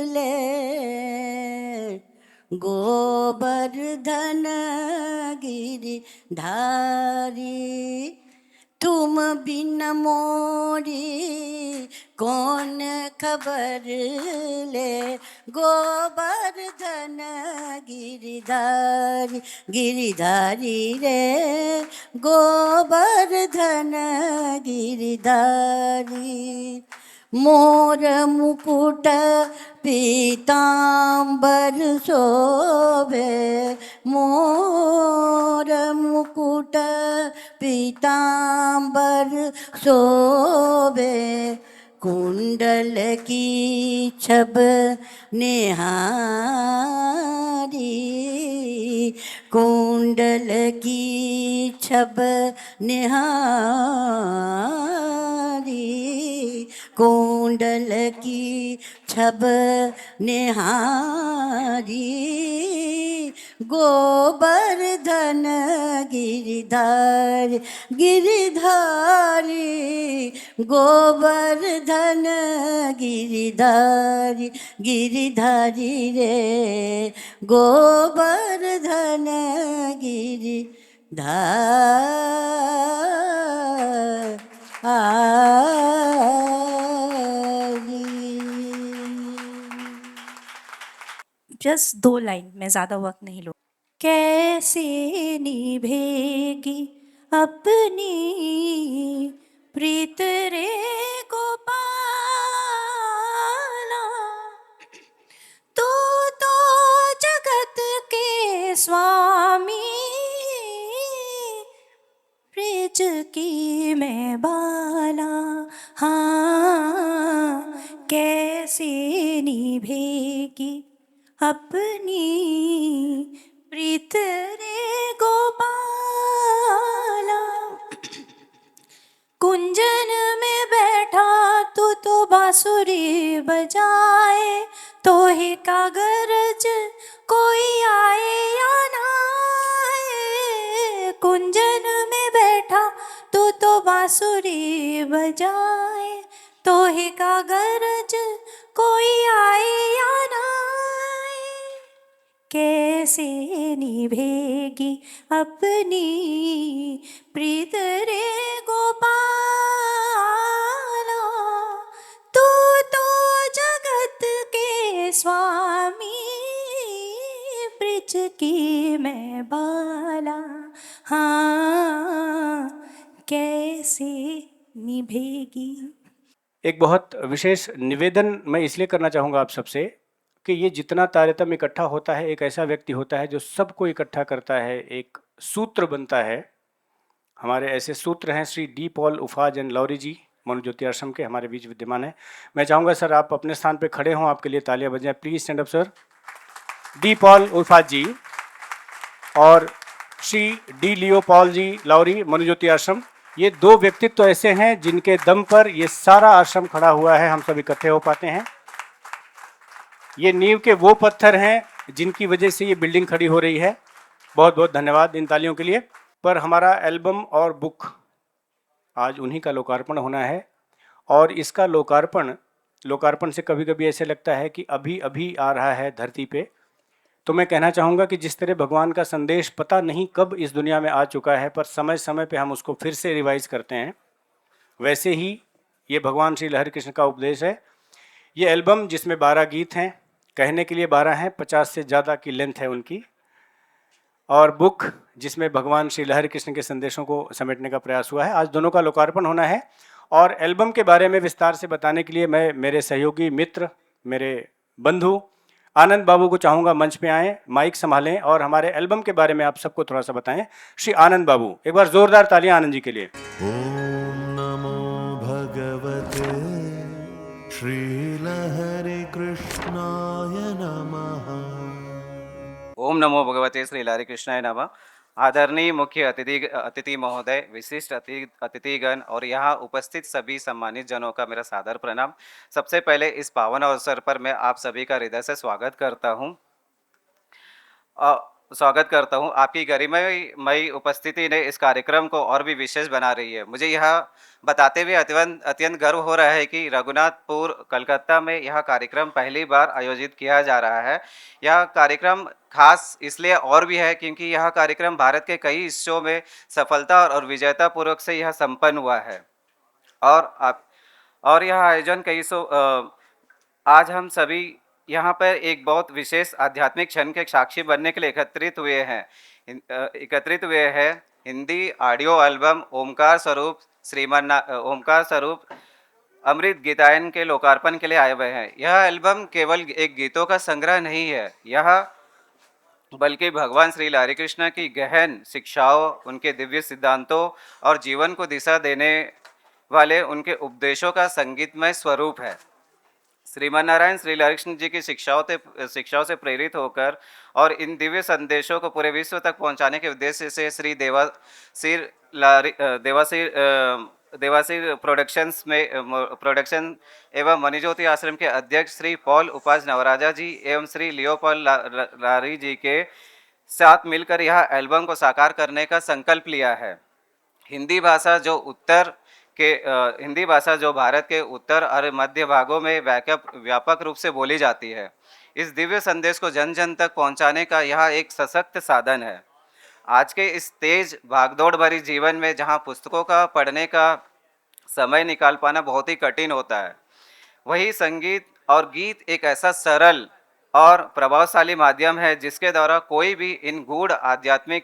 ले, गोवर्धन गिरिधारी। तुम बिन मोरी कौन खबर ले, गोवर्धन गिरिधारी गिरिधारी रे, गोवर्धन गिरिधारी। मोर मुकुट पीतांबर शोभे, मोर मुकुट पीतांबर शोभे, कुंडल की छब निहारी, कुंडल की छब निहारी, कुंडल की छब निहारी, गोवर्धन गिरिधारी गिरिधारी, गोवर्धन गिरिधारी गिरिधारी रे, गोवर्धन जस्ट 2 लाइन, मैं ज़्यादा वक्त नहीं लूँ। कैसे निभेगी अपनी प्रीत रे गोपाला, तू तो जगत के स्वामी, ब्रिज की मैं बाला। हाँ, कैसे निभेगी अपनी प्रीत रे गोपाला, कुंजन में बैठा तू तो बांसुरी बजाए, तो ही का गरज कोई आए या ना आए, कुंजन में बैठा तू तो बांसुरी बजाए, तो ही का गरज कोई आए या ना आए, कैसे निभेगी अपनी प्रीत रे गोपाला, तू तो जगत के स्वामी, ब्रिज की मैं बाला। हाँ, कैसे निभेगी। एक बहुत विशेष निवेदन मैं इसलिए करना चाहूँगा आप सबसे कि ये जितना तारतम्य इकट्ठा होता है, एक ऐसा व्यक्ति होता है जो सबको इकट्ठा करता है, एक सूत्र बनता है। हमारे ऐसे सूत्र हैं Shri D Paul Ufaz and लौरी जी, मनोज्योति आश्रम के हमारे बीच विद्यमान है। मैं चाहूँगा सर आप अपने स्थान पे खड़े हों, आपके लिए तालियां बजाएं। Please stand up sir. D Paul Ufaz ji और Shri D Leo Paul ji Laurie, Manojyoti Ashram, ये 2 व्यक्तित्व ऐसे हैं जिनके दम पर ये सारा आश्रम खड़ा हुआ है, हम सब इकट्ठे हो पाते हैं। ये नींव के वो पत्थर हैं जिनकी वजह से ये बिल्डिंग खड़ी हो रही है। बहुत बहुत धन्यवाद इन तालियों के लिए। पर हमारा एल्बम और बुक आज उन्हीं का लोकार्पण होना है, और इसका लोकार्पण से कभी कभी ऐसे लगता है कि अभी अभी आ रहा है धरती पे। तो मैं कहना चाहूँगा कि जिस तरह भगवान का संदेश पता नहीं कब इस दुनिया में आ चुका है, पर समय समय पे हम उसको फिर से रिवाइज करते हैं, वैसे ही ये भगवान श्री लहरी कृष्ण का उपदेश है। ये एल्बम जिसमें 12 गीत हैं, कहने के लिए 12 हैं, 50 से ज़्यादा की लेंथ है उनकी, और बुक जिसमें भगवान श्री लहरी कृष्ण के संदेशों को समेटने का प्रयास हुआ है। आज दोनों का लोकार्पण होना है, और एल्बम के बारे में विस्तार से बताने के लिए मैं मेरे सहयोगी मित्र, मेरे बंधु आनंद बाबू को चाहूँगा मंच पे आएँ, माइक संभालें और हमारे एल्बम के बारे में आप सबको थोड़ा सा बताएं। श्री आनंद बाबू, एक बार जोरदार तालियां आनंद जी के लिए। ओम नमो भगवते श्रीलहरि कृष्णाय नमः। ओम नमो भगवते श्री लहरी कृष्णाय नमः। आदरणीय मुख्य अतिथि महोदय, विशिष्ट अतिथिगण और यहाँ उपस्थित सभी सम्मानित जनों का मेरा सादर प्रणाम। सबसे पहले इस पावन अवसर पर मैं आप सभी का हृदय से स्वागत करता हूँ। स्वागत करता हूँ। आपकी गरिमामयी उपस्थिति ने इस कार्यक्रम को और भी विशेष बना रही है। मुझे यह बताते हुए अत्यंत गर्व हो रहा है कि रघुनाथपुर कलकत्ता में यह कार्यक्रम पहली बार आयोजित किया जा रहा है। यह कार्यक्रम खास इसलिए और भी है क्योंकि यह कार्यक्रम भारत के कई हिस्सों में सफलता और विजेतापूर्वक से यह संपन्न हुआ है। और यह आयोजन आज हम सभी यहाँ पर एक बहुत विशेष आध्यात्मिक क्षण के साक्षी बनने के लिए एकत्रित हुए हैं। हिंदी ऑडियो एल्बम ओमकार स्वरूप अमृत गीतायन के लोकार्पण के लिए आए हुए हैं। यह एल्बम केवल एक गीतों का संग्रह नहीं है, यह बल्कि भगवान श्री हरि कृष्ण की गहन शिक्षाओं, उनके दिव्य सिद्धांतों और जीवन को दिशा देने वाले उनके उपदेशों का संगीतमय स्वरूप है। श्रीमान नारायण श्री हरि कृष्ण जी की शिक्षाओं से प्रेरित होकर और इन दिव्य संदेशों को पूरे विश्व तक पहुंचाने के उद्देश्य से श्री देवासिर प्रोडक्शन एवं मणिज्योति आश्रम के अध्यक्ष श्री पॉल उपास नवराजा जी एवं श्री लियोपॉल लारी जी के साथ मिलकर यह एल्बम को साकार करने का संकल्प लिया है। हिंदी भाषा जो भारत के उत्तर और मध्य भागों में व्यापक रूप से बोली जाती है, इस दिव्य संदेश को जन जन तक पहुंचाने का यह एक सशक्त साधन है। आज के इस तेज भागदौड़ भरी जीवन में जहां पुस्तकों का पढ़ने का समय निकाल पाना बहुत ही कठिन होता है, वही संगीत और गीत एक ऐसा सरल और प्रभावशाली माध्यम है जिसके द्वारा कोई भी इन गूढ़ आध्यात्मिक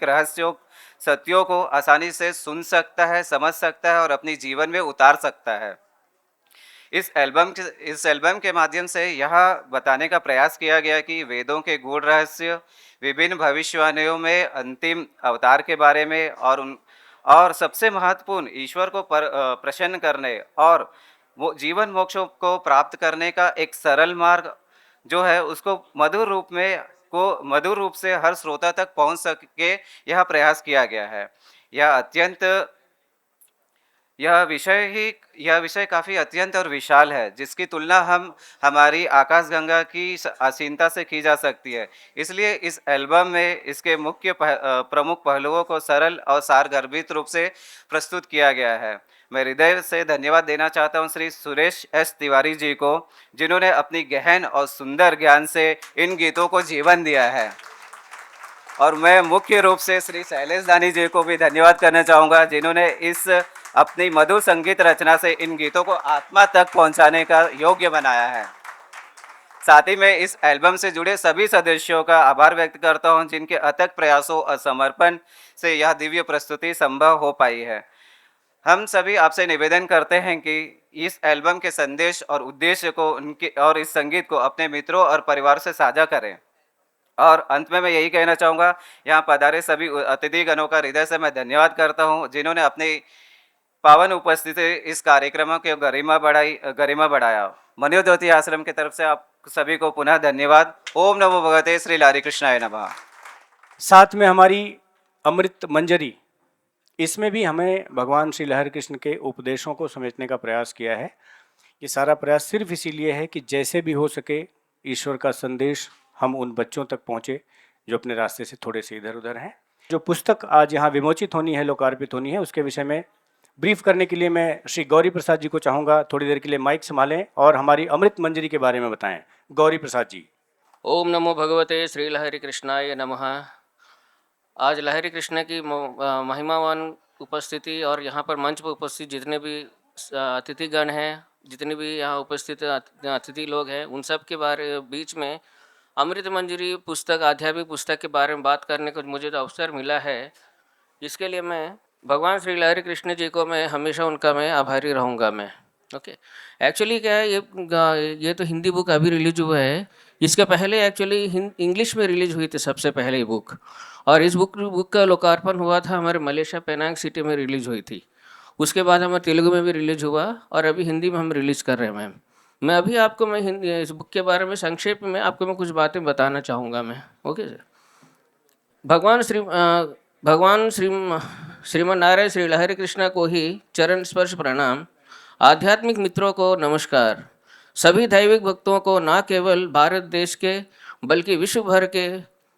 सत्यों को आसानी से सुन सकता है, समझ सकता है और अपनी जीवन में उतार सकता है। इस एल्बम के माध्यम से यह बताने का प्रयास किया गया कि वेदों के गूढ़ रहस्य, विभिन्न भविष्यवाणियों में अंतिम अवतार के बारे में और सबसे महत्वपूर्ण ईश्वर को प्रसन्न करने और जीवन मोक्ष को प्राप्त करने का एक सरल मार्ग जो है उसको मधुर रूप से हर श्रोता तक पहुंच सके, यह प्रयास किया गया है। यह विषय काफ़ी अत्यंत और विशाल है, जिसकी तुलना हमारी आकाशगंगा की आसीनता से की जा सकती है। इसलिए इस एल्बम में इसके मुख्य प्रमुख पहलुओं को सरल और सारगर्भित रूप से प्रस्तुत किया गया है। मैं हृदय से धन्यवाद देना चाहता हूं श्री सुरेश एस तिवारी जी को, जिन्होंने अपनी गहन और सुंदर ज्ञान से इन गीतों को जीवन दिया है। और मैं मुख्य रूप से श्री शैलेश दानी जी को भी धन्यवाद करना चाहूँगा, जिन्होंने इस अपनी मधुर संगीत रचना से इन गीतों को आत्मा तक पहुंचाने का योग्य बनाया है। साथ ही मैं इस एल्बम से जुड़े सभी सदस्यों का आभार व्यक्त करता हूं, जिनके अथक प्रयासों और समर्पण से यह दिव्य प्रस्तुति संभव हो पाई है। हम सभी आपसे निवेदन करते हैं कि इस एल्बम के संदेश और उद्देश्य को और इस संगीत को अपने मित्रों और परिवार से साझा करें। और अंत में मैं यही कहना चाहूँगा, यहाँ पधारे सभी अतिथिगणों का हृदय से मैं धन्यवाद करता हूँ, जिन्होंने अपनी पावन उपस्थिति इस कार्यक्रम की गरिमा बढ़ाया। मणिज्योति आश्रम की तरफ से आप सभी को पुनः धन्यवाद। ओम नमो भगवते श्री हरि कृष्णाय नमः। साथ में हमारी अमृत मंजरी, इसमें भी हमें भगवान श्री हरि कृष्ण के उपदेशों को समझने का प्रयास किया है। ये सारा प्रयास सिर्फ इसीलिए है कि जैसे भी हो सके ईश्वर का संदेश हम उन बच्चों तक पहुँचे जो अपने रास्ते से थोड़े से इधर उधर हैं। जो पुस्तक आज यहाँ विमोचित होनी है, लोकार्पित होनी है, उसके विषय में ब्रीफ करने के लिए मैं श्री गौरी प्रसाद जी को चाहूँगा थोड़ी देर के लिए माइक संभालें और हमारी अमृत मंजरी के बारे में बताएं। गौरी प्रसाद जी। ओम नमो भगवते श्री हरि कृष्णाय नमः। आज लहरी कृष्ण की महिमावान उपस्थिति और यहाँ पर मंच पर उपस्थित जितने भी अतिथिगण हैं, जितने भी यहाँ उपस्थित अतिथि लोग हैं, उन सब के बीच में अमृत मंजरी पुस्तक, आध्यात्मिक पुस्तक के बारे में बात करने का मुझे तो अवसर मिला है। इसके लिए मैं भगवान श्री हरि कृष्ण जी को मैं हमेशा उनका मैं आभारी रहूँगा मैं। ओके, एक्चुअली क्या है, ये तो हिंदी बुक अभी रिलीज हुआ है। इसके पहले एक्चुअली इंग्लिश में रिलीज हुई थी सबसे पहले बुक, और इस बुक का लोकार्पण हुआ था हमारे मलेशिया पेनांग सिटी में रिलीज हुई थी। उसके बाद हमारे तेलुगु में भी रिलीज हुआ और अभी हिंदी में हम रिलीज़ कर रहे हैं मैम। मैं अभी आपको इस बुक के बारे में संक्षेप में आपको मैं कुछ बातें बताना चाहूँगा मैं। Okay sir. भगवान श्रीमन नारायण श्री हरि कृष्ण को ही चरण स्पर्श प्रणाम। आध्यात्मिक मित्रों को नमस्कार। सभी दैविक भक्तों को न केवल भारत देश के बल्कि विश्व भर के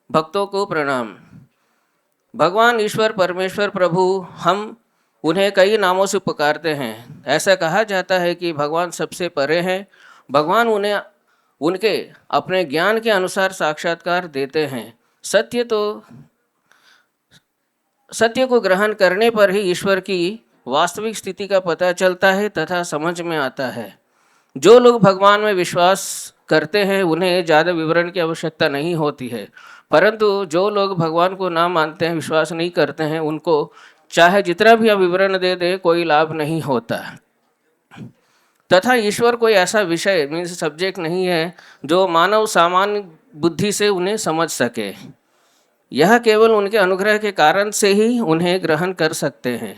भक्तों को प्रणाम। भगवान ईश्वर परमेश्वर प्रभु, हम उन्हें कई नामों से पुकारते हैं। ऐसा कहा जाता है कि भगवान सबसे परे हैं। भगवान उन्हें उनके अपने ज्ञान के अनुसार साक्षात्कार देते हैं। सत्य को ग्रहण करने पर ही ईश्वर की वास्तविक स्थिति का पता चलता है तथा समझ में आता है। जो लोग भगवान में विश्वास करते हैं उन्हें ज़्यादा विवरण की आवश्यकता नहीं होती है, परंतु जो लोग भगवान को ना मानते हैं, विश्वास नहीं करते हैं, उनको चाहे जितना भी आप विवरण दे दें कोई लाभ नहीं होता। तथा ईश्वर कोई ऐसा विषय मीन्स सब्जेक्ट नहीं है जो मानव सामान्य बुद्धि से उन्हें समझ सके। यह केवल उनके अनुग्रह के कारण से ही उन्हें ग्रहण कर सकते हैं।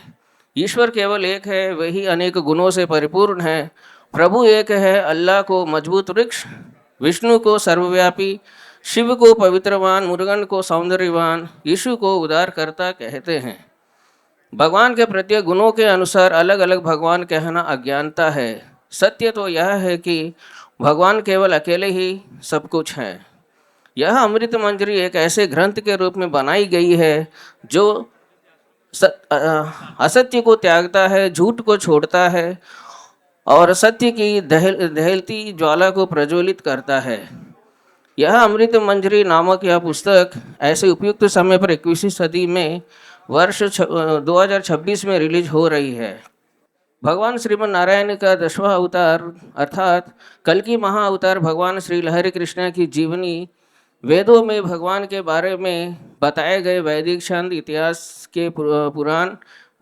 ईश्वर केवल एक है, वही अनेक गुणों से परिपूर्ण है। प्रभु एक है, अल्लाह को मजबूत वृक्ष, विष्णु को सर्वव्यापी, शिव को पवित्रवान, मुरुगन को सौंदर्यवान, यीशु को उद्धारकर्ता कहते हैं। भगवान के प्रत्येक गुणों के अनुसार अलग अलग भगवान कहना अज्ञानता है। सत्य तो यह है कि भगवान केवल अकेले ही सब कुछ हैं। यह अमृत मंजरी एक ऐसे ग्रंथ के रूप में बनाई गई है जो असत्य को त्यागता है, झूठ को छोड़ता है और सत्य की दहलती ज्वाला को प्रज्वलित करता है। यह अमृत मंजरी नामक यह पुस्तक ऐसे उपयुक्त समय पर 21वीं सदी में वर्ष 2026 में रिलीज हो रही है। भगवान श्रीमन नारायण का 10वां अवतार अर्थात कल की महाअवतार भगवान श्री लहरी कृष्ण की जीवनी वेदों में भगवान के बारे में बताए गए वैदिक छंद, इतिहास के पुराण,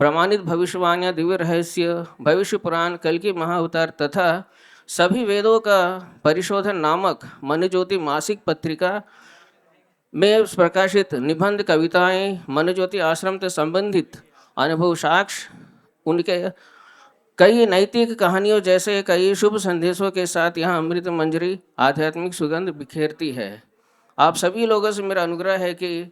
प्रमाणित भविष्यवाणियाँ, दिव्य रहस्य, भविष्य पुराण, कल की महाअवतार तथा सभी वेदों का परिशोधन नामक मन ज्योति मासिक पत्रिका में प्रकाशित निबंध, कविताएं, मन ज्योति आश्रम से संबंधित अनुभव साक्ष्य, उनके कई नैतिक कहानियों जैसे कई शुभ संदेशों के साथ यह अमृत मंजरी आध्यात्मिक सुगंध बिखेरती है। आप सभी लोगों से मेरा अनुग्रह है कि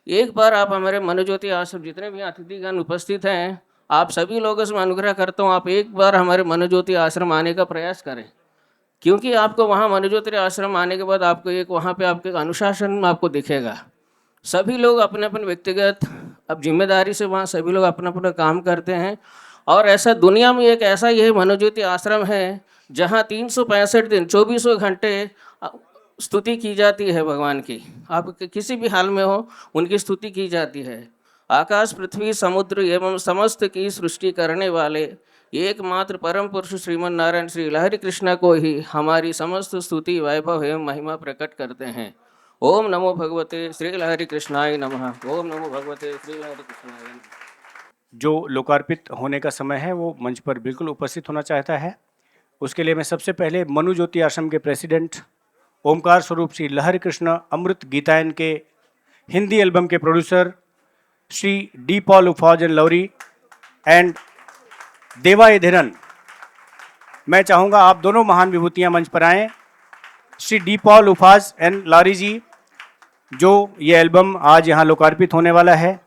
एक बार आप हमारे मन ज्योति आश्रम जितने भी अतिथिगण उपस्थित हैं, आप सभी लोगों से मैं अनुग्रह करता हूँ, आप एक बार हमारे मन ज्योति आश्रम आने का प्रयास करें, क्योंकि आपको वहाँ मन ज्योति आश्रम आने के बाद आपको एक वहाँ पे आपके अनुशासन आपको दिखेगा। सभी लोग अपने अपने व्यक्तिगत अब जिम्मेदारी से वहाँ सभी लोग अपना अपना काम करते हैं और ऐसा दुनिया में एक ऐसा यह मन ज्योति आश्रम है जहाँ 365 दिन 24 घंटे स्तुति की जाती है भगवान की। आप किसी भी हाल में हो उनकी स्तुति की जाती है। आकाश, पृथ्वी, समुद्र एवं समस्त की सृष्टि करने वाले एकमात्र परम पुरुष श्रीमन नारायण श्री लहरी कृष्ण को ही हमारी समस्त स्तुति, वैभव एवं महिमा प्रकट करते हैं। ओम नमो भगवते श्री लहरी कृष्णाय नमः। ओम नमो भगवते श्री लहरी कृष्णाय नमः। जो लोकार्पित होने का समय है वो मंच पर बिल्कुल उपस्थित होना चाहता है। उसके लिए मैं सबसे पहले मनु ज्योति आश्रम के प्रेसिडेंट, ओमकार स्वरूप श्री लहरी कृष्ण अमृत गीतायन के हिंदी एल्बम के producer Shri D Paul Ufaz and Laurie and Deva Edhiran, मैं चाहूँगा आप दोनों महान विभूतियाँ मंच पर आएँ। Shri D Paul Ufaz and लौरी जी, जो ये एल्बम आज यहाँ लोकार्पित होने वाला है,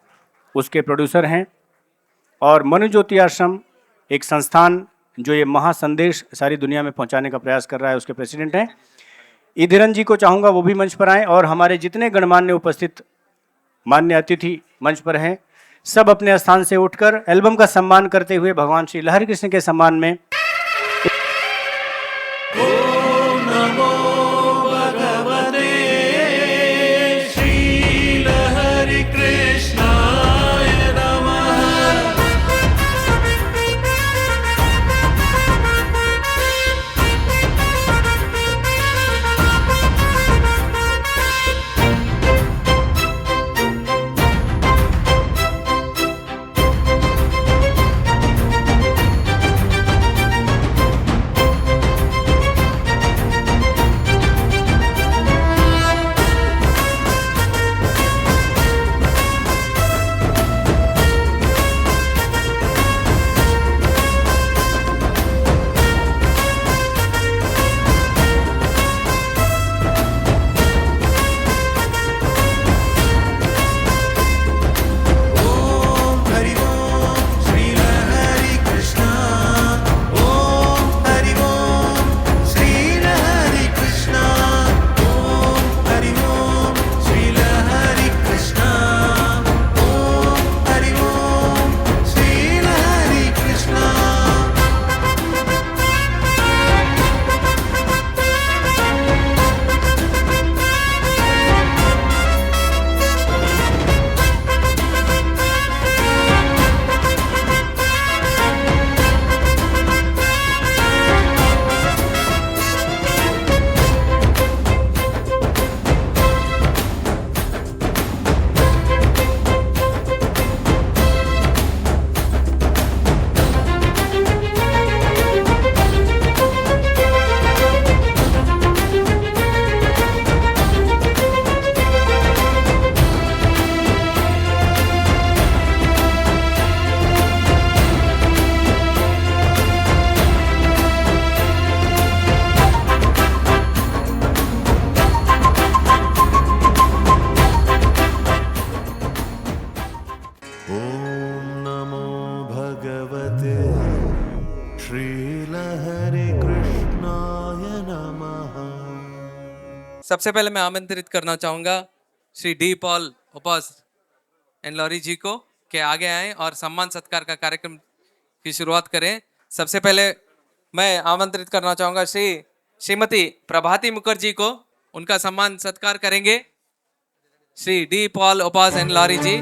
उसके प्रोड्यूसर हैं, और मनु ज्योति आश्रम एक संस्थान जो ये महासंदेश सारी दुनिया में पहुंचाने का प्रयास कर रहा है, उसके प्रेसिडेंट हैं। इधिरन जी को चाहूँगा वो भी मंच पर आएँ, और हमारे जितने गणमान्य उपस्थित मान्य अतिथि मंच पर हैं, सब अपने स्थान से उठकर एल्बम का सम्मान करते हुए भगवान श्री लहरी कृष्ण के सम्मान में सबसे पहले मैं आमंत्रित करना चाहूँगा Shri D Paul Opas and Laurie ji को कि आगे आएं और सम्मान सत्कार का कार्यक्रम की शुरुआत करें। सबसे पहले मैं आमंत्रित करना चाहूँगा श्रीमती प्रभाती मुखर्जी को, उनका सम्मान सत्कार करेंगे Shri D Paul Opas and Laurie ji.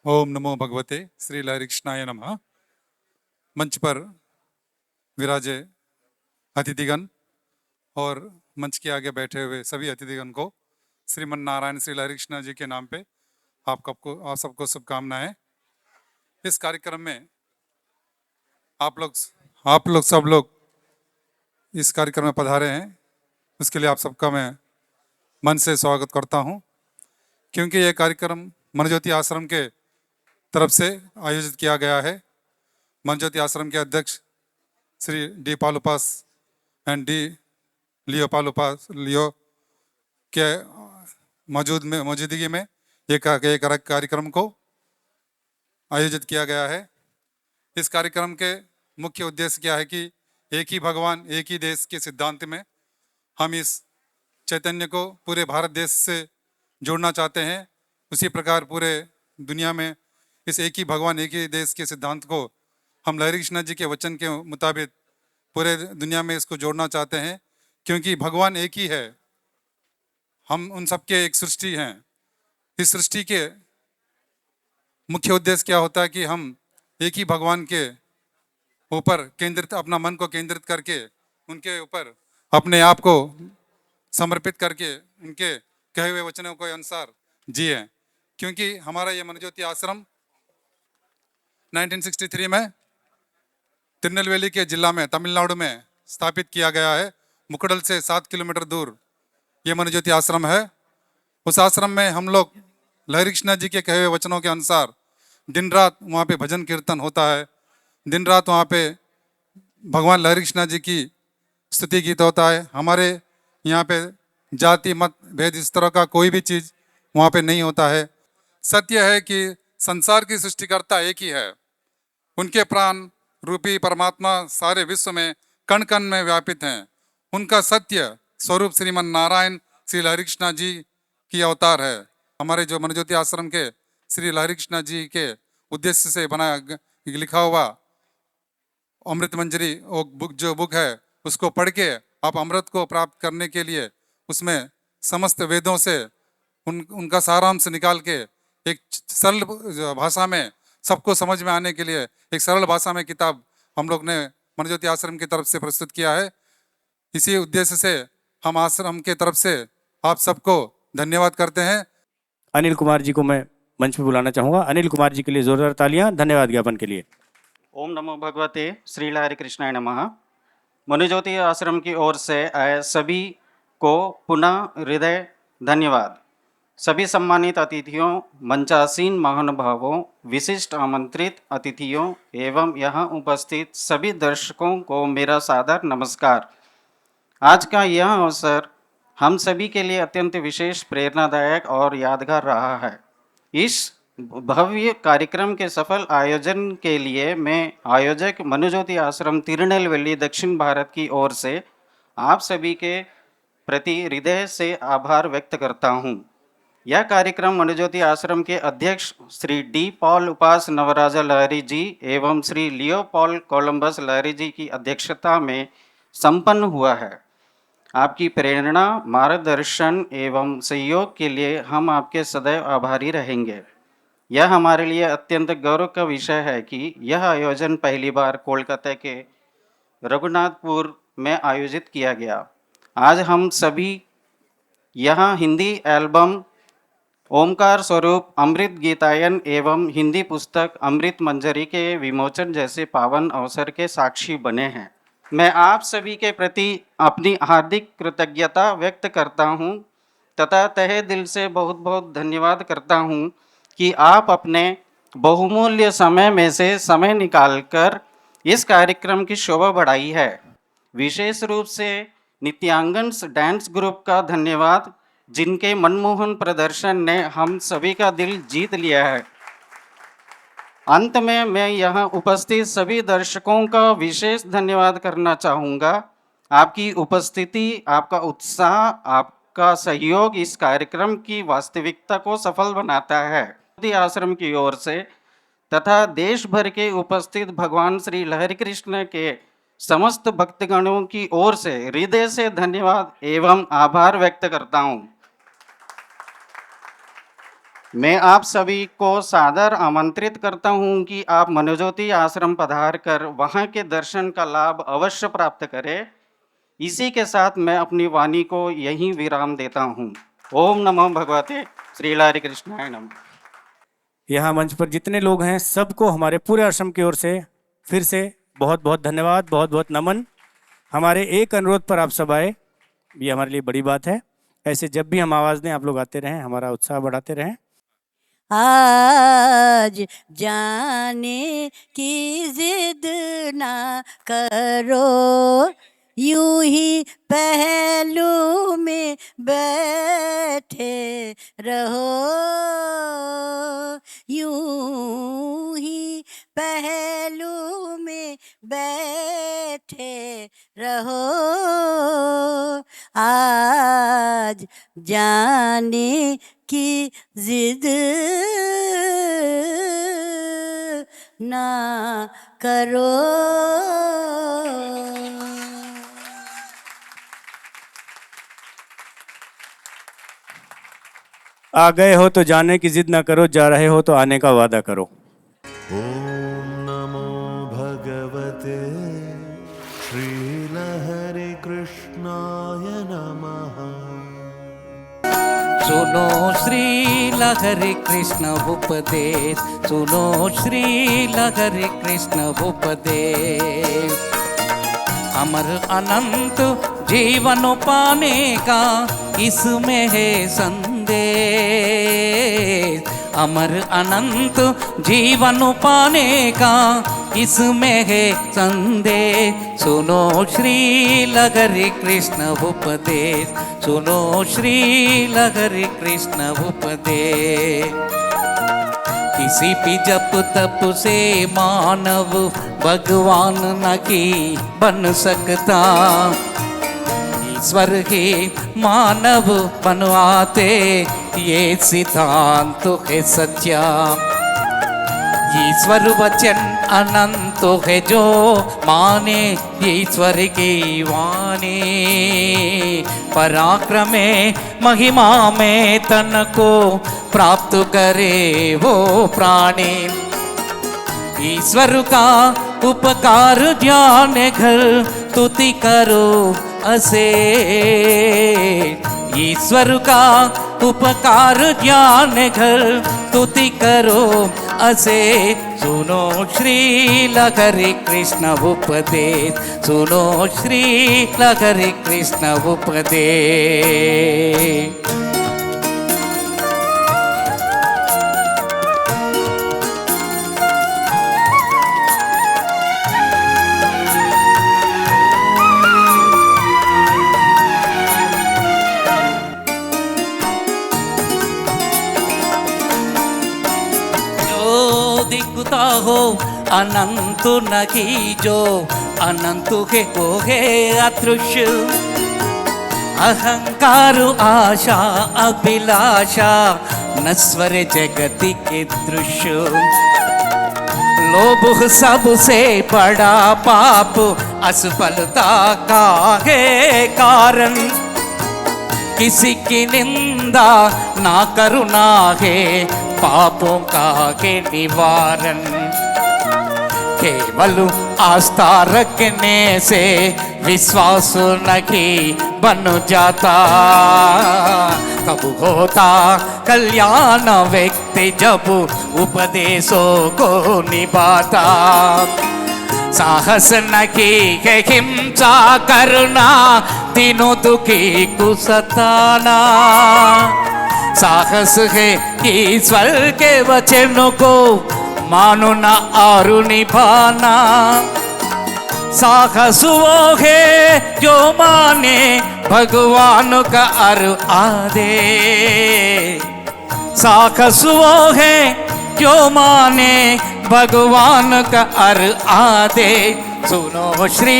ओम नमो भगवते श्री लहरी कृष्णाय नमः। मंच पर विराजे अतिथिगण और मंच के आगे बैठे हुए सभी अतिथिगण को श्रीमन नारायण श्री लहरी कृष्णा जी के नाम पे आप सबको शुभकामनाएं। इस कार्यक्रम में आप लोग सब लोग इस कार्यक्रम में पधारे हैं, उसके लिए आप सबका मैं मन से स्वागत करता हूं। क्योंकि यह कार्यक्रम मन ज्योति आश्रम के तरफ से आयोजित किया गया है। मन ज्योति आश्रम के अध्यक्ष श्री डी पालुपास एंड डी लियो पालुपास लियो के मौजूदगी में एक कार्यक्रम को आयोजित किया गया है। इस कार्यक्रम के मुख्य उद्देश्य क्या है कि एक ही भगवान एक ही देश के सिद्धांत में हम इस चैतन्य को पूरे भारत देश से जोड़ना चाहते हैं। उसी प्रकार पूरे दुनिया में इस एक ही भगवान एक ही देश के सिद्धांत को हम लहरी कृष्णा जी के वचन के मुताबिक पूरे दुनिया में इसको जोड़ना चाहते हैं। क्योंकि भगवान एक ही है, हम उन सबके एक सृष्टि हैं। इस सृष्टि के मुख्य उद्देश्य क्या होता है कि हम एक ही भगवान के ऊपर केंद्रित अपना मन को केंद्रित करके उनके ऊपर अपने आप को समर्पित करके उनके कहे हुए वचनों के अनुसार जिए। क्योंकि हमारा ये मन ज्योति आश्रम 1963 में तिरुनेलवेली के जिला में तमिलनाडु में स्थापित किया गया है। मुकड़ल से 7 किलोमीटर दूर ये मन ज्योति आश्रम है। उस आश्रम में हम लोग लहरी कृष्णा जी के कहे हुए वचनों के अनुसार दिन रात वहाँ पे भजन कीर्तन होता है। दिन रात वहाँ पे भगवान लहरी कृष्णा जी की स्तुति गीत होता है। हमारे यहाँ पे जाति मत भेद इस तरह का कोई भी चीज़ वहाँ पे नहीं होता है। सत्य है कि संसार की सृष्टिकर्ता एक ही है, उनके प्राण रूपी परमात्मा सारे विश्व में कण कण में व्यापित हैं। उनका सत्य स्वरूप श्रीमन नारायण श्री लहरी कृष्णा जी की अवतार है। हमारे जो मनोज्योति आश्रम के श्री लहरी कृष्णा जी के उद्देश्य से बना लिखा हुआ अमृत मंजरी वो बुक है, उसको पढ़ के आप अमृत को प्राप्त करने के लिए उसमें समस्त वेदों से उनका सारांश निकाल के एक सरल भाषा में सबको समझ में आने के लिए एक सरल भाषा में किताब हम लोग ने मनोज्योति आश्रम की तरफ से प्रस्तुत किया है। इसी उद्देश्य से हम आश्रम के तरफ से आप सबको धन्यवाद करते हैं। अनिल कुमार जी को मैं मंच पे बुलाना चाहूँगा। अनिल कुमार जी के लिए जोरदार तालियां धन्यवाद ज्ञापन के लिए। ओम नमो भगवते श्री लहरी कृष्णाय नमः। मनोज्योति आश्रम की ओर से आए सभी को पुनः हृदय धन्यवाद। सभी सम्मानित अतिथियों, मंचासीन महानुभावों, विशिष्ट आमंत्रित अतिथियों एवं यहाँ उपस्थित सभी दर्शकों को मेरा सादर नमस्कार। आज का यह अवसर हम सभी के लिए अत्यंत विशेष, प्रेरणादायक और यादगार रहा है। इस भव्य कार्यक्रम के सफल आयोजन के लिए मैं आयोजक मनोज्योति आश्रम तिरुनेलवेली दक्षिण भारत की ओर से आप सभी के प्रति हृदय से आभार व्यक्त करता हूँ। यह कार्यक्रम मनोज्योति आश्रम के अध्यक्ष श्री डी पॉल उपास नवराजा लहरी जी एवं श्री लियो पॉल कोलंबस लहरी जी की अध्यक्षता में संपन्न हुआ है। आपकी प्रेरणा, मार्गदर्शन एवं सहयोग के लिए हम आपके सदैव आभारी रहेंगे। यह हमारे लिए अत्यंत गौरव का विषय है कि यह आयोजन पहली बार कोलकाता के रघुनाथपुर में आयोजित किया गया। आज हम सभी यहाँ हिंदी एल्बम ओमकार स्वरूप अमृत गीतायन एवं हिंदी पुस्तक अमृत मंजरी के विमोचन जैसे पावन अवसर के साक्षी बने हैं। मैं आप सभी के प्रति अपनी हार्दिक कृतज्ञता व्यक्त करता हूँ तथा तहे दिल से बहुत बहुत धन्यवाद करता हूँ कि आप अपने बहुमूल्य समय में से समय निकालकर इस कार्यक्रम की शोभा बढ़ाई है। विशेष रूप से नित्यांगन डांस ग्रुप का धन्यवाद, जिनके मनमोहन प्रदर्शन ने हम सभी का दिल जीत लिया है। अंत में मैं यहाँ उपस्थित सभी दर्शकों का विशेष धन्यवाद करना चाहूँगा। आपकी उपस्थिति, आपका उत्साह, आपका सहयोग इस कार्यक्रम की वास्तविकता को सफल बनाता है। आश्रम की ओर से तथा देश भर के उपस्थित भगवान श्री लहरी कृष्ण के समस्त भक्तगणों की ओर से हृदय से धन्यवाद एवं आभार व्यक्त करता हूँ। मैं आप सभी को सादर आमंत्रित करता हूँ कि आप मनोज्योति आश्रम पधार कर वहाँ के दर्शन का लाभ अवश्य प्राप्त करें। इसी के साथ मैं अपनी वाणी को यहीं विराम देता हूँ। ओम नमो भगवते श्री लहरी कृष्णाय नमः। यहाँ मंच पर जितने लोग हैं सबको हमारे पूरे आश्रम की ओर से फिर से बहुत बहुत धन्यवाद, बहुत बहुत नमन। हमारे एक अनुरोध पर आप सब आए, ये हमारे लिए बड़ी बात है। ऐसे जब भी हम आवाज़ दें आप लोग आते रहें, हमारा उत्साह बढ़ाते रहें। आज जाने की जिद ना करो, यूं ही पहलू में बैठे रहो, यूं ही पहलू में बैठे रहो। आज जाने की जिद ना करो। आ गए हो तो जाने की जिद ना करो, जा रहे हो तो आने का वादा करो। ओम नमो भगवते श्री लहरी कृष्णाय नमः। सुनो श्री लहरी कृष्ण उपदेश, सुनो श्री लहरी कृष्ण उपदेश। अमर अनंत जीवन पाने का इसमें है संदेश, अमर अनंत जीवन पाने का इसमें है संदेश। सुनो श्री लहरी कृष्ण उपदेश, सुनो श्री लहरी कृष्ण उपदेश। किसी भी जप तप से मानव भगवान नहीं बन सकता, ईश्वर ही मानव बनवाते ये सिद्धांत है सच्चा। ईश्वर वचन अनंत है जो माने ईश्वर की वाणी, पराक्रमे महिमा में तन को प्राप्त करे वो प्राणी। ईश्वर का उपकार ध्यान घर स्तुति करो असे, ईश्वर का उपकार ध्यान घर स्तुति करो असे। सुनो श्री लहरी कृष्ण उपदेश, सुनो श्री लहरी कृष्ण उपदेश। दिखता हो अनंत नहीं जो अनंत है वो है अदृश्य। अहंकार आशा अभिलाषा नश्वर जगति के दृश्य। लोभ सबसे बड़ा पाप असफलता का है कारण। किसी की निंदा ना करुणा है पापों का के निवारण। केवल आस्था रखने से विश्वास नहीं बन जाता, तब होता कल्याण व्यक्ति जब उपदेशों को निभाता। साहस नहीं है हिंसा करना, तीनों दुखी को सताना। साहस है ईश्वर के वचनों को मानना और निभाना। साहस वो है जो माने भगवान का आदेश। साहस वो है जो माने भगवान का आदेश। सुनो श्री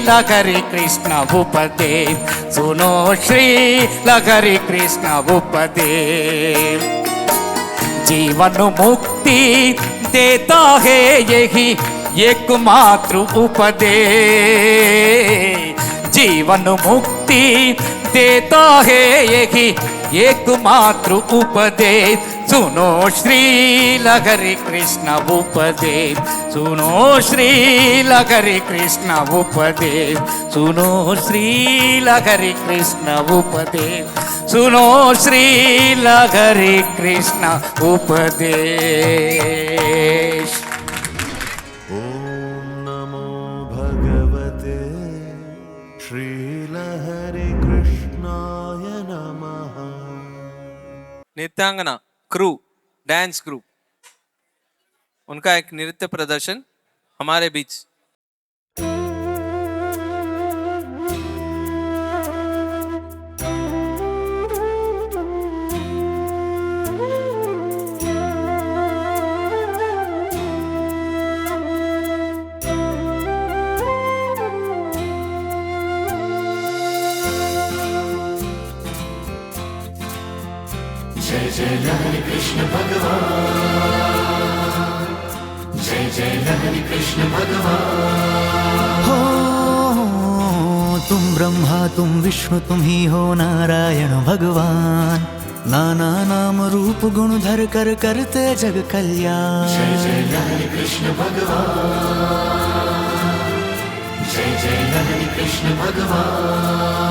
लहरी कृष्ण उपदेश, सुनो श्री लहरी कृष्ण उपदेश। जीवन मुक्ति देता है यही एकमात्र उपदेश। जीवन मुक्ति देता है यही एकमात्र उपदेश। सुनो श्री लहरी कृष्ण उपदेश, सुनो श्री लहरी कृष्ण उपदेश। सुनो श्री लहरी कृष्ण उपदेश, सुनो श्री लहरी कृष्ण उपदेश। ओम नमो भगवते श्रीलहरि कृष्णाय नमः। नृत्यांगना क्रू, डांस ग्रुप, उनका एक नृत्य प्रदर्शन हमारे बीच। जय जय लहरी कृष्ण भगवान, जय जय लहरी कृष्ण भगवान। हो तुम ब्रह्मा तुम विष्णु तुम ही हो नारायण भगवान। नाना नाम रूप गुण धर कर करते जग कल्याण। जय जय लहरी कृष्ण भगवान, जय जय लहरी कृष्ण भगवान।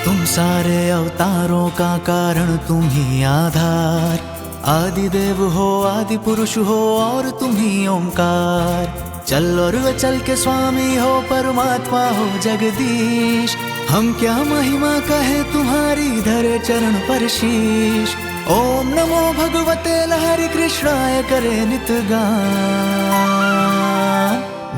तुम सारे अवतारों का कारण तुम ही आधार। आदि देव हो आदि पुरुष हो और तुम ही ओंकार। चल और चल के स्वामी हो परमात्मा हो जगदीश। हम क्या महिमा कहे तुम्हारी धरे चरण पर शीश। ओम नमो भगवते लहरी कृष्णाय करे नित गान।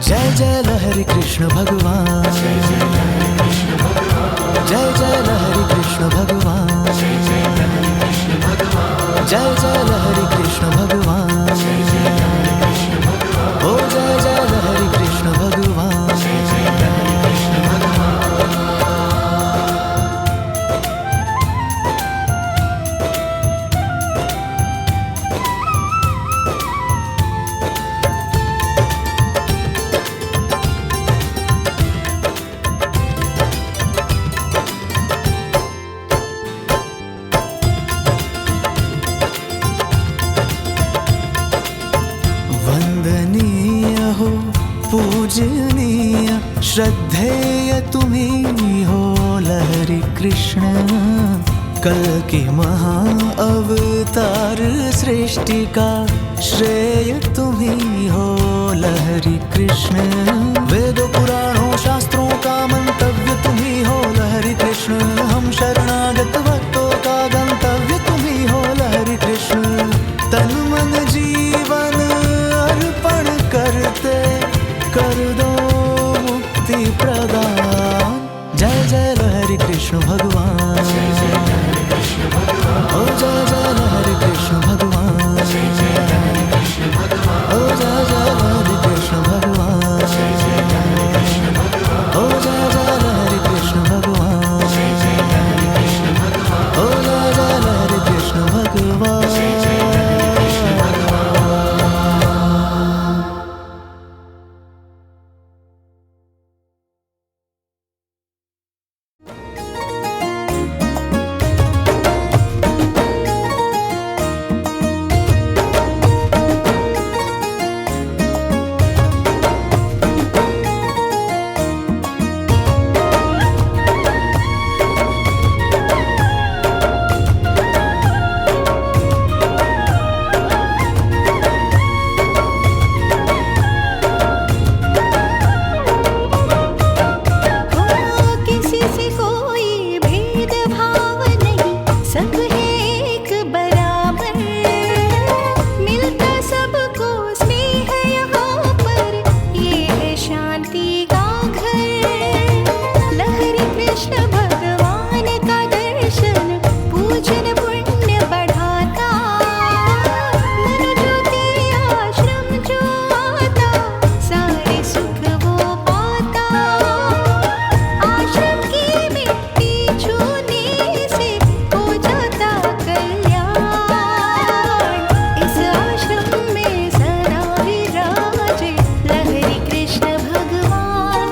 जय जय लहरी कृष्ण भगवान, जय जय लहरी कृष्ण भगवान। जय जय लहरी कृष्ण भगवान, जय जय लहरी कृष्ण भगवान, जय जय लहरी कृष्ण भगवान, ओ जय जय लहरी कृष्ण भगवान, जय जय लहरी कृष्ण भगवान। वंदनीय हो पूजनीय श्रद्धेय तुम्ही हो लहरी कृष्ण, कल की महा अवतार सृष्टि का श्रेय तुम्ही हो लहरी कृष्ण। वेदों पुराणों शास्त्रों का मंतव्य तुम्ही हो लहरी कृष्ण, हम शरणागत भक्तों का गंतव्य तुम्ही हो लहरी कृष्ण। तन मन जीवन अर्पण करते कर दो मुक्ति प्रदान, जय जय लहरी कृष्ण भगवान, जय जय लहरी कृष्ण भगवान, ओ जय जय लहरी कृष्ण भगवान, जय जय लहरी कृष्ण भगवान, ओ जय जय लहरी कृष्ण भगवान, जय जय लहरी कृष्ण भगवान, ओ जय जय लहरी कृष्ण भगवान, जय जय लहरी कृष्ण भगवान, ओ जय जय लहरी कृष्ण भगवान, जय जय लहरी कृष्ण भगवान। किसी से कोई भेदभाव नहीं, सब है एक बराबर, मिलता सबको स्नेह यहाँ पर, ये है शांति का घर। लहरी कृष्ण भगवान का दर्शन पूजन पुण्य बढ़ाता, मनुज्योति आश्रम जो आता सारे सुख वो पाता। आश्रम की मिट्टी छूने से हो जाता कल्याण, इस आश्रम में सदा विराजे लहरी कृष्ण भगवान।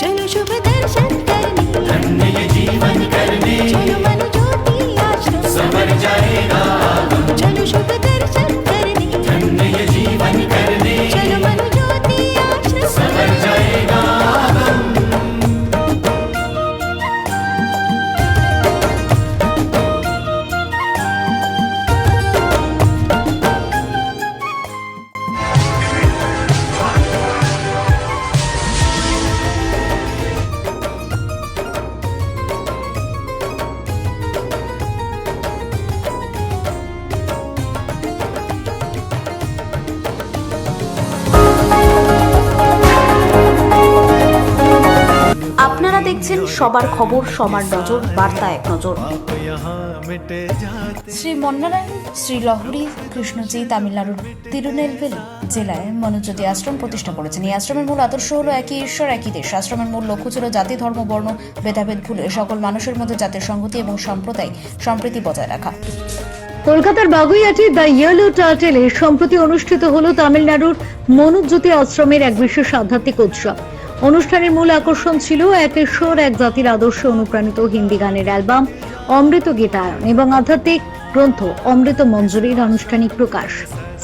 चलो शुभ दर्शन करने, धन्य ये जीवन करने, चलो मनुज्योति आश्रम संवर जाएगा। चलो शुभ दर्शन करने, धन्य ये जीवन करने, चलो मनुज्योति आश्रम संवर जाएगा। আপনারা দেখছেন সবার খবর, সবার নজর, বার্তা এক নজর। শ্রী মন্নারায়ণ শ্রী লহরী কৃষ্ণজি তামিলনাড়ুর তিরুনেলভেলি জেলায় মনোজ্যোতি আশ্রম প্রতিষ্ঠা করেছেন। এই আশ্রমের মূল আদর্শ হলো একই ঈশ্বর একই দেশ। আশ্রমের মূল লক্ষ্য ছিল জাতি ধর্ম বর্ণ ভেদাভেদ ভুলে সকল মানুষের মধ্যে জাতির সংহতি এবং সাম্প্রদায়িক সম্প্রীতি বজায় রাখা। কলকাতার বাগুইয়াটি দ্য ইয়েলো টার্টেলে সম্প্রতি অনুষ্ঠিত হলো তামিলনাড়ুর মনোজ্যোতি আশ্রমের এক বিশেষ আধ্যাত্মিক উৎসব। অনুষ্ঠানের মূল আকর্ষণ ছিল এক ঈশ্বর এক জাতির আদর্শে অনুপ্রাণিত হিন্দি গানের অ্যালবাম অমৃত গীতায়ন এবং আধ্যাত্মিক গ্রন্থ অমৃত মঞ্জরির আনুষ্ঠানিক প্রকাশ।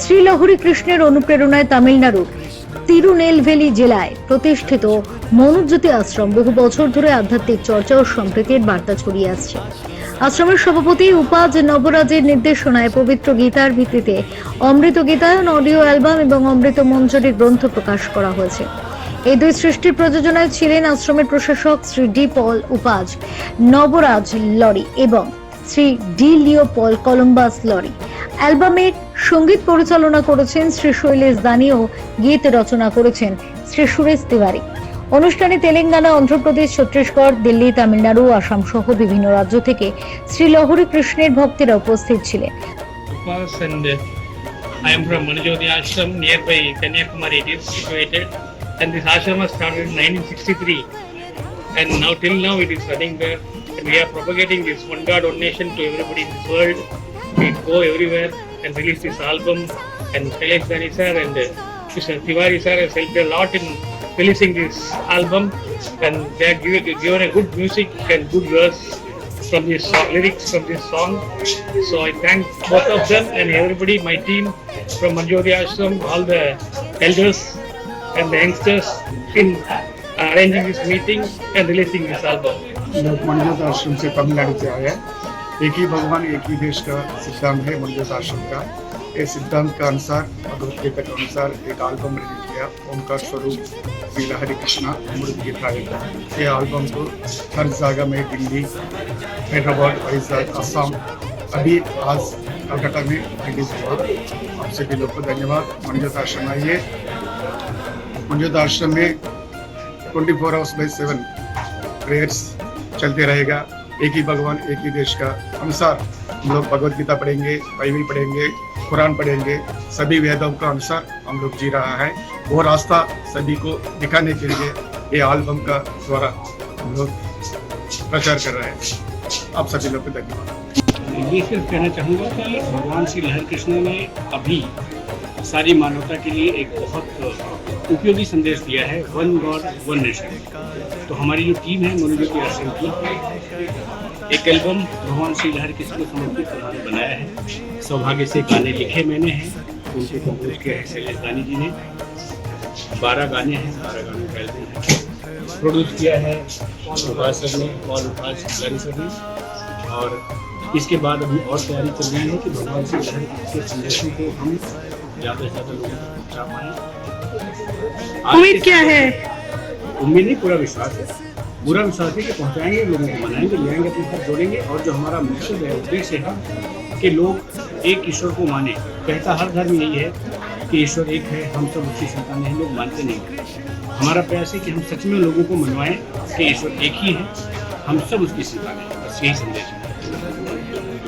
শ্রী লহরী কৃষ্ণের অনুপ্রেরণায় তামিলনাড়ুর তিরুনেলভেলি জেলায় প্রতিষ্ঠিত মনোজ্যোতি আশ্রম বহু বছর ধরে আধ্যাত্মিক চর্চা ও সম্প্রীতির বার্তা ছড়িয়ে আসছে। আশ্রমের সভাপতি উপাজ নবরাজের নির্দেশনায় পবিত্র গীতার ভিত্তিতে অমৃত গীতায়ন অডিও অ্যালবাম এবং অমৃত মঞ্জরি গ্রন্থ প্রকাশ করা হয়েছে। এই দুই সৃষ্টির প্রযোজনায় ছিলেন আশ্রমের প্রশাসক শ্রী ডি পল উপাজ নবরাজ লরি এবং শ্রী ডি লিও পল কলম্বাস লরি। অ্যালবামের সঙ্গীত পরিচালনা করেছেন শ্রী শৈলেশ দানি ও গীত রচনা করেছেন শ্রী সুরেশ তিওয়ারি। অনুষ্ঠানে তেলেঙ্গানা, অন্ধ্রপ্রদেশ, ছত্তিশগড়, দিল্লি, তামিলনাড়ু, আসাম সহ বিভিন্ন রাজ্য থেকে শ্রী লহরী কৃষ্ণের ভক্তেরা উপস্থিত ছিলেন। I am from Manujoti Ashram, nearby Kanyakumari it is situated, and this ashram was started in 1963, and till now it is running there, and we are propagating this one God, one nation to everybody in this world. We go everywhere and release this album, and Shailesh Dani sir and Mr. Tiwari sir has helped a lot in releasing this album, and they have given a good music and good verse from this lyrics from this song. So I thank both of them and everybody, my team from Manjoti Ashram, all the elders and the youngsters in arranging this meeting and releasing this album. मंजूत आश्रम से तमिलनाडु से आया है। एक ही भगवान एक ही देश का सिद्धांत है मंजूत आश्रम का। इस सिद्धांत के अनुसार भगवत गीता के अनुसार एक एल्बम रिलीज किया, ओमकार स्वरूप श्री लहरी कृष्णा अमृत गीता। ये एल्बम को हर जगह में दिल्ली, हैदराबाद, वाइजैक, असम, अभी आज कलकत्ता में रिलीज हुआ। आप सभी लोग को धन्यवाद। मंजूत आश्रम आइए। मंजूत आश्रम में 24 आवर्स बाय 7 प्रेयर्स चलते रहेगा। एक ही भगवान एक ही देश का अनुसार हम लोग भगवत गीता पढ़ेंगे, बाइबल पढ़ेंगे, कुरान पढ़ेंगे। सभी वेदों का अनुसार हम लोग जी रहा है। वो रास्ता सभी को दिखाने के लिए ये एल्बम का द्वारा हम लोग प्रचार कर रहे हैं। आप सभी लोग को धन्यवाद। ये सिर्फ कहना चाहूँगा कि भगवान श्री लहरी कृष्ण ने अभी सारी मानवता के लिए एक बहुत उपयोगी संदेश दिया है, वन गॉड वन नेशन। तो हमारी जो टीम है मनोज्योति आश्रम की, एक एल्बम भगवान श्री लहरी कृष्ण को समर्पित उन्होंने बनाया है। सौभाग्य से गाने लिखे मैंने हैं, उनको कंपोज किया है शैलेश दानी जी ने। 12 गाने हैं, 12 गानों का एल्बम है। प्रोड्यूस किया है सुभाष सर ने, पॉल उपास सर ने। और इसके बाद अभी और तैयारी चल रही है कि भगवान श्री लहरी के संदेशों को हम ज़्यादा से ज़्यादा लोगों तक पहुँचा पाएँ। उम्मीद क्या है? उम्मीद नहीं, पूरा विश्वास है। पूरा विश्वास है कि पहुँचाएंगे, लोगों को मनाएंगे, ले आएंगे, अपने साथ जोड़ेंगे। और जो हमारा मकसद है, उद्देश्य है कि लोग एक ईश्वर को माने। कहता हर धर्म यही है कि ईश्वर एक है, हम सब उसकी संतान हैं, लोग मानते नहीं। हमारा प्रयास है कि हम सच में लोगों को मनवाएं कि ईश्वर एक ही है, हम सब उसकी संतान हैं। बस यही संदेश है।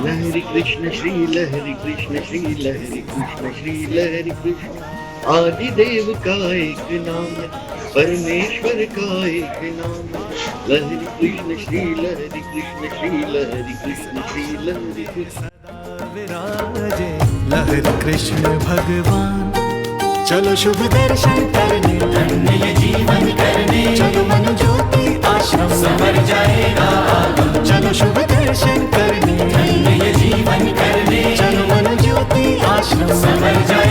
लहरी कृष्ण श्री लहरी कृष्ण श्री लहरी कृष्ण श्री लहरी कृष्ण। आदिदेव का एक नाम है, परमेश्वर का एक नाम है। लहरी कृष्ण श्री लहरी कृष्ण श्री लहरी कृष्ण श्री लहरी कृष्ण। विराजे लहरी कृष्ण भगवान। चलो शुभ दर्शन करने, धन्य ये जीवन करने। चलो मनोज्योति आश्रम संवर जाएगा। चलो शुभ दर्शन करने, धन्य ये जीवन करने। चलो मनोज्योति आश्रम संवर जाएगा।